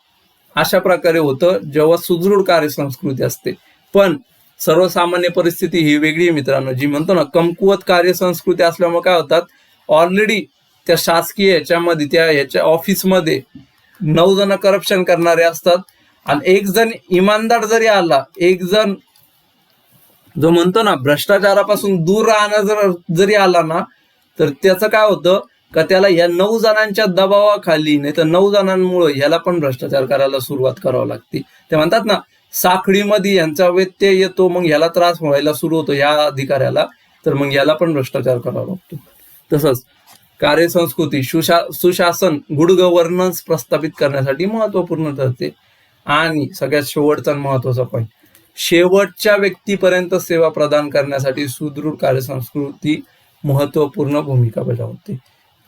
अशा प्रकारे होतं जेव्हा सुदृढ कार्यसंस्कृती असते. पण सर्वसामान्य परिस्थिती ही वेगळी आहे मित्रांनो, जी म्हणतो ना कमकुवत कार्यसंस्कृती असल्यामुळे काय होतात, ऑलरेडी त्या शासकीय ह्याच्यामध्ये ह्याच्या ऑफिसमध्ये 9 जण करप्शन करणारे असतात आणि एक जण इमानदार जरी आला, एक जण जो म्हणतो ना भ्रष्टाचारापासून दूर राहणं जरी आला ना, तर त्याचं काय होतं का त्याला या 9 जणांच्या दबावाखाली, नाही तर 9 जणांमुळे ह्याला पण भ्रष्टाचार करायला सुरुवात करावी लागते. ते म्हणतात ना साखळीमध्ये यांचा व्यत्यय येतो, मग ह्याला त्रास व्हायला सुरू होतो या अधिकाऱ्याला, तर मग याला पण भ्रष्टाचार करावा लागतो. तसंच कार्यसंस्कृती सुशासन गुड गव्हर्नन्स प्रस्थापित करण्यासाठी महत्वपूर्ण ठरते. आणि सगळ्यात शेवटचा महत्वाचा पॉईंट, शेवटच्या व्यक्तीपर्यंत सेवा प्रदान करण्यासाठी सुदृढ कार्यसंस्कृती महत्वपूर्ण भूमिका बजावते.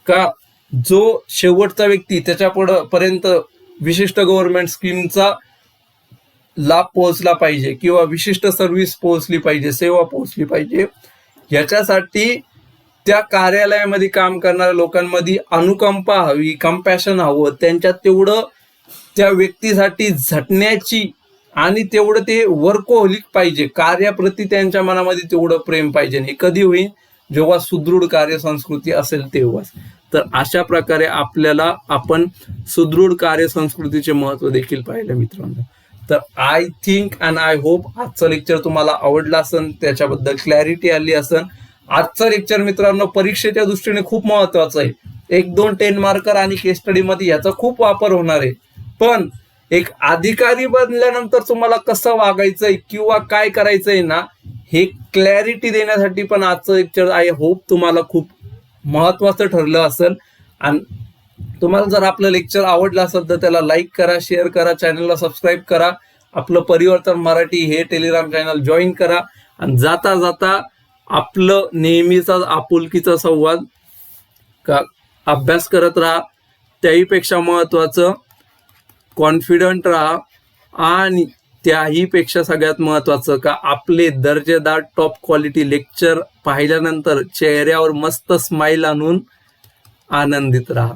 का जो शेवटचा व्यक्ती त्याच्यापर्यंत विशिष्ट गव्हर्नमेंट स्कीमचा लाभ पोहोचला पाहिजे किंवा विशिष्ट सर्व्हिस पोहोचली पाहिजे, सेवा पोहोचली पाहिजे, याच्यासाठी त्या कार्यालयामध्ये काम करणाऱ्या लोकांमध्ये अनुकंपा हवी, कंपॅशन हवं, त्यांच्यात तेवढं त्या व्यक्तीसाठी झटण्याची आणि तेवढं ते वर्कोहोलिक पाहिजे, कार्याप्रती त्यांच्या मनामध्ये तेवढं प्रेम पाहिजे. हे कधी होईल, जेव्हा सुदृढ कार्यसंस्कृती असेल तेव्हाच. तर अशा प्रकारे आपण सुदृढ कार्यसंस्कृतीचे महत्व देखील पाहिलं मित्रांनो. तर I think and I hope आजचं लेक्चर तुम्हाला आवडलं असेल, त्याच्याबद्दल क्लॅरिटी आली असेल. आजचं लेक्चर मित्रांनो परीक्षेच्या दृष्टीने खूप महत्वाचं आहे. 1-2 10 मार्कर आणि केस स्टडी मध्ये याचा खूप वापर होणार आहे. पण एक अधिकारी बनल्यानंतर तुम्हाला कसं वागायचंय किंवा काय करायचंय ना, हे क्लॅरिटी देण्यासाठी पण आजचं लेक्चर आय होप तुम्हाला खूप महत्वाचं ठरलं असेल. आणि तुम्हाला जर आपलं लेक्चर आवडलं असेल तर त्याला लाईक करा, शेअर करा, चॅनलला सबस्क्राईब करा, आपलं परिवर्तन मराठी हे टेलिग्राम चॅनल जॉईन करा. आणि जाता जाता आपलं नेहमीचा आपुलकीचा संवाद का अभ्यास करत राहा. त्याहीपेक्षा महत्वाचं कॉन्फिडंट राहा. आणि त्याहीपेक्षा सगळ्यात महत्वाचं का आपले दर्जेदार टॉप क्वालिटी लेक्चर पाहिल्यानंतर चेहऱ्यावर मस्त स्माइल आणून आनंदित राहा.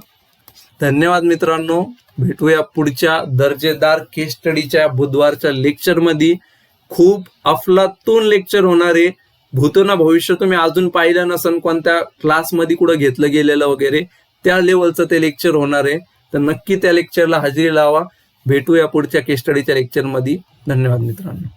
धन्यवाद मित्रांनो. भेटूया पुढच्या दर्जेदार केस स्टडीच्या बुधवारच्या लेक्चरमध्ये. खूप अफलातून लेक्चर होणारे, भूतोना भविष्य तुम्ही अजून पाहिलं नसेल, कोणत्या क्लासमध्ये कुठं घेतलं गेलेलं वगैरे त्या लेवलचं ते लेक्चर होणार आहे. तर नक्की त्या लेक्चरला हजेरी लावा. भेटूया पुढच्या केस स्टडीच्या लेक्चरमध्ये. धन्यवाद मित्रांनो.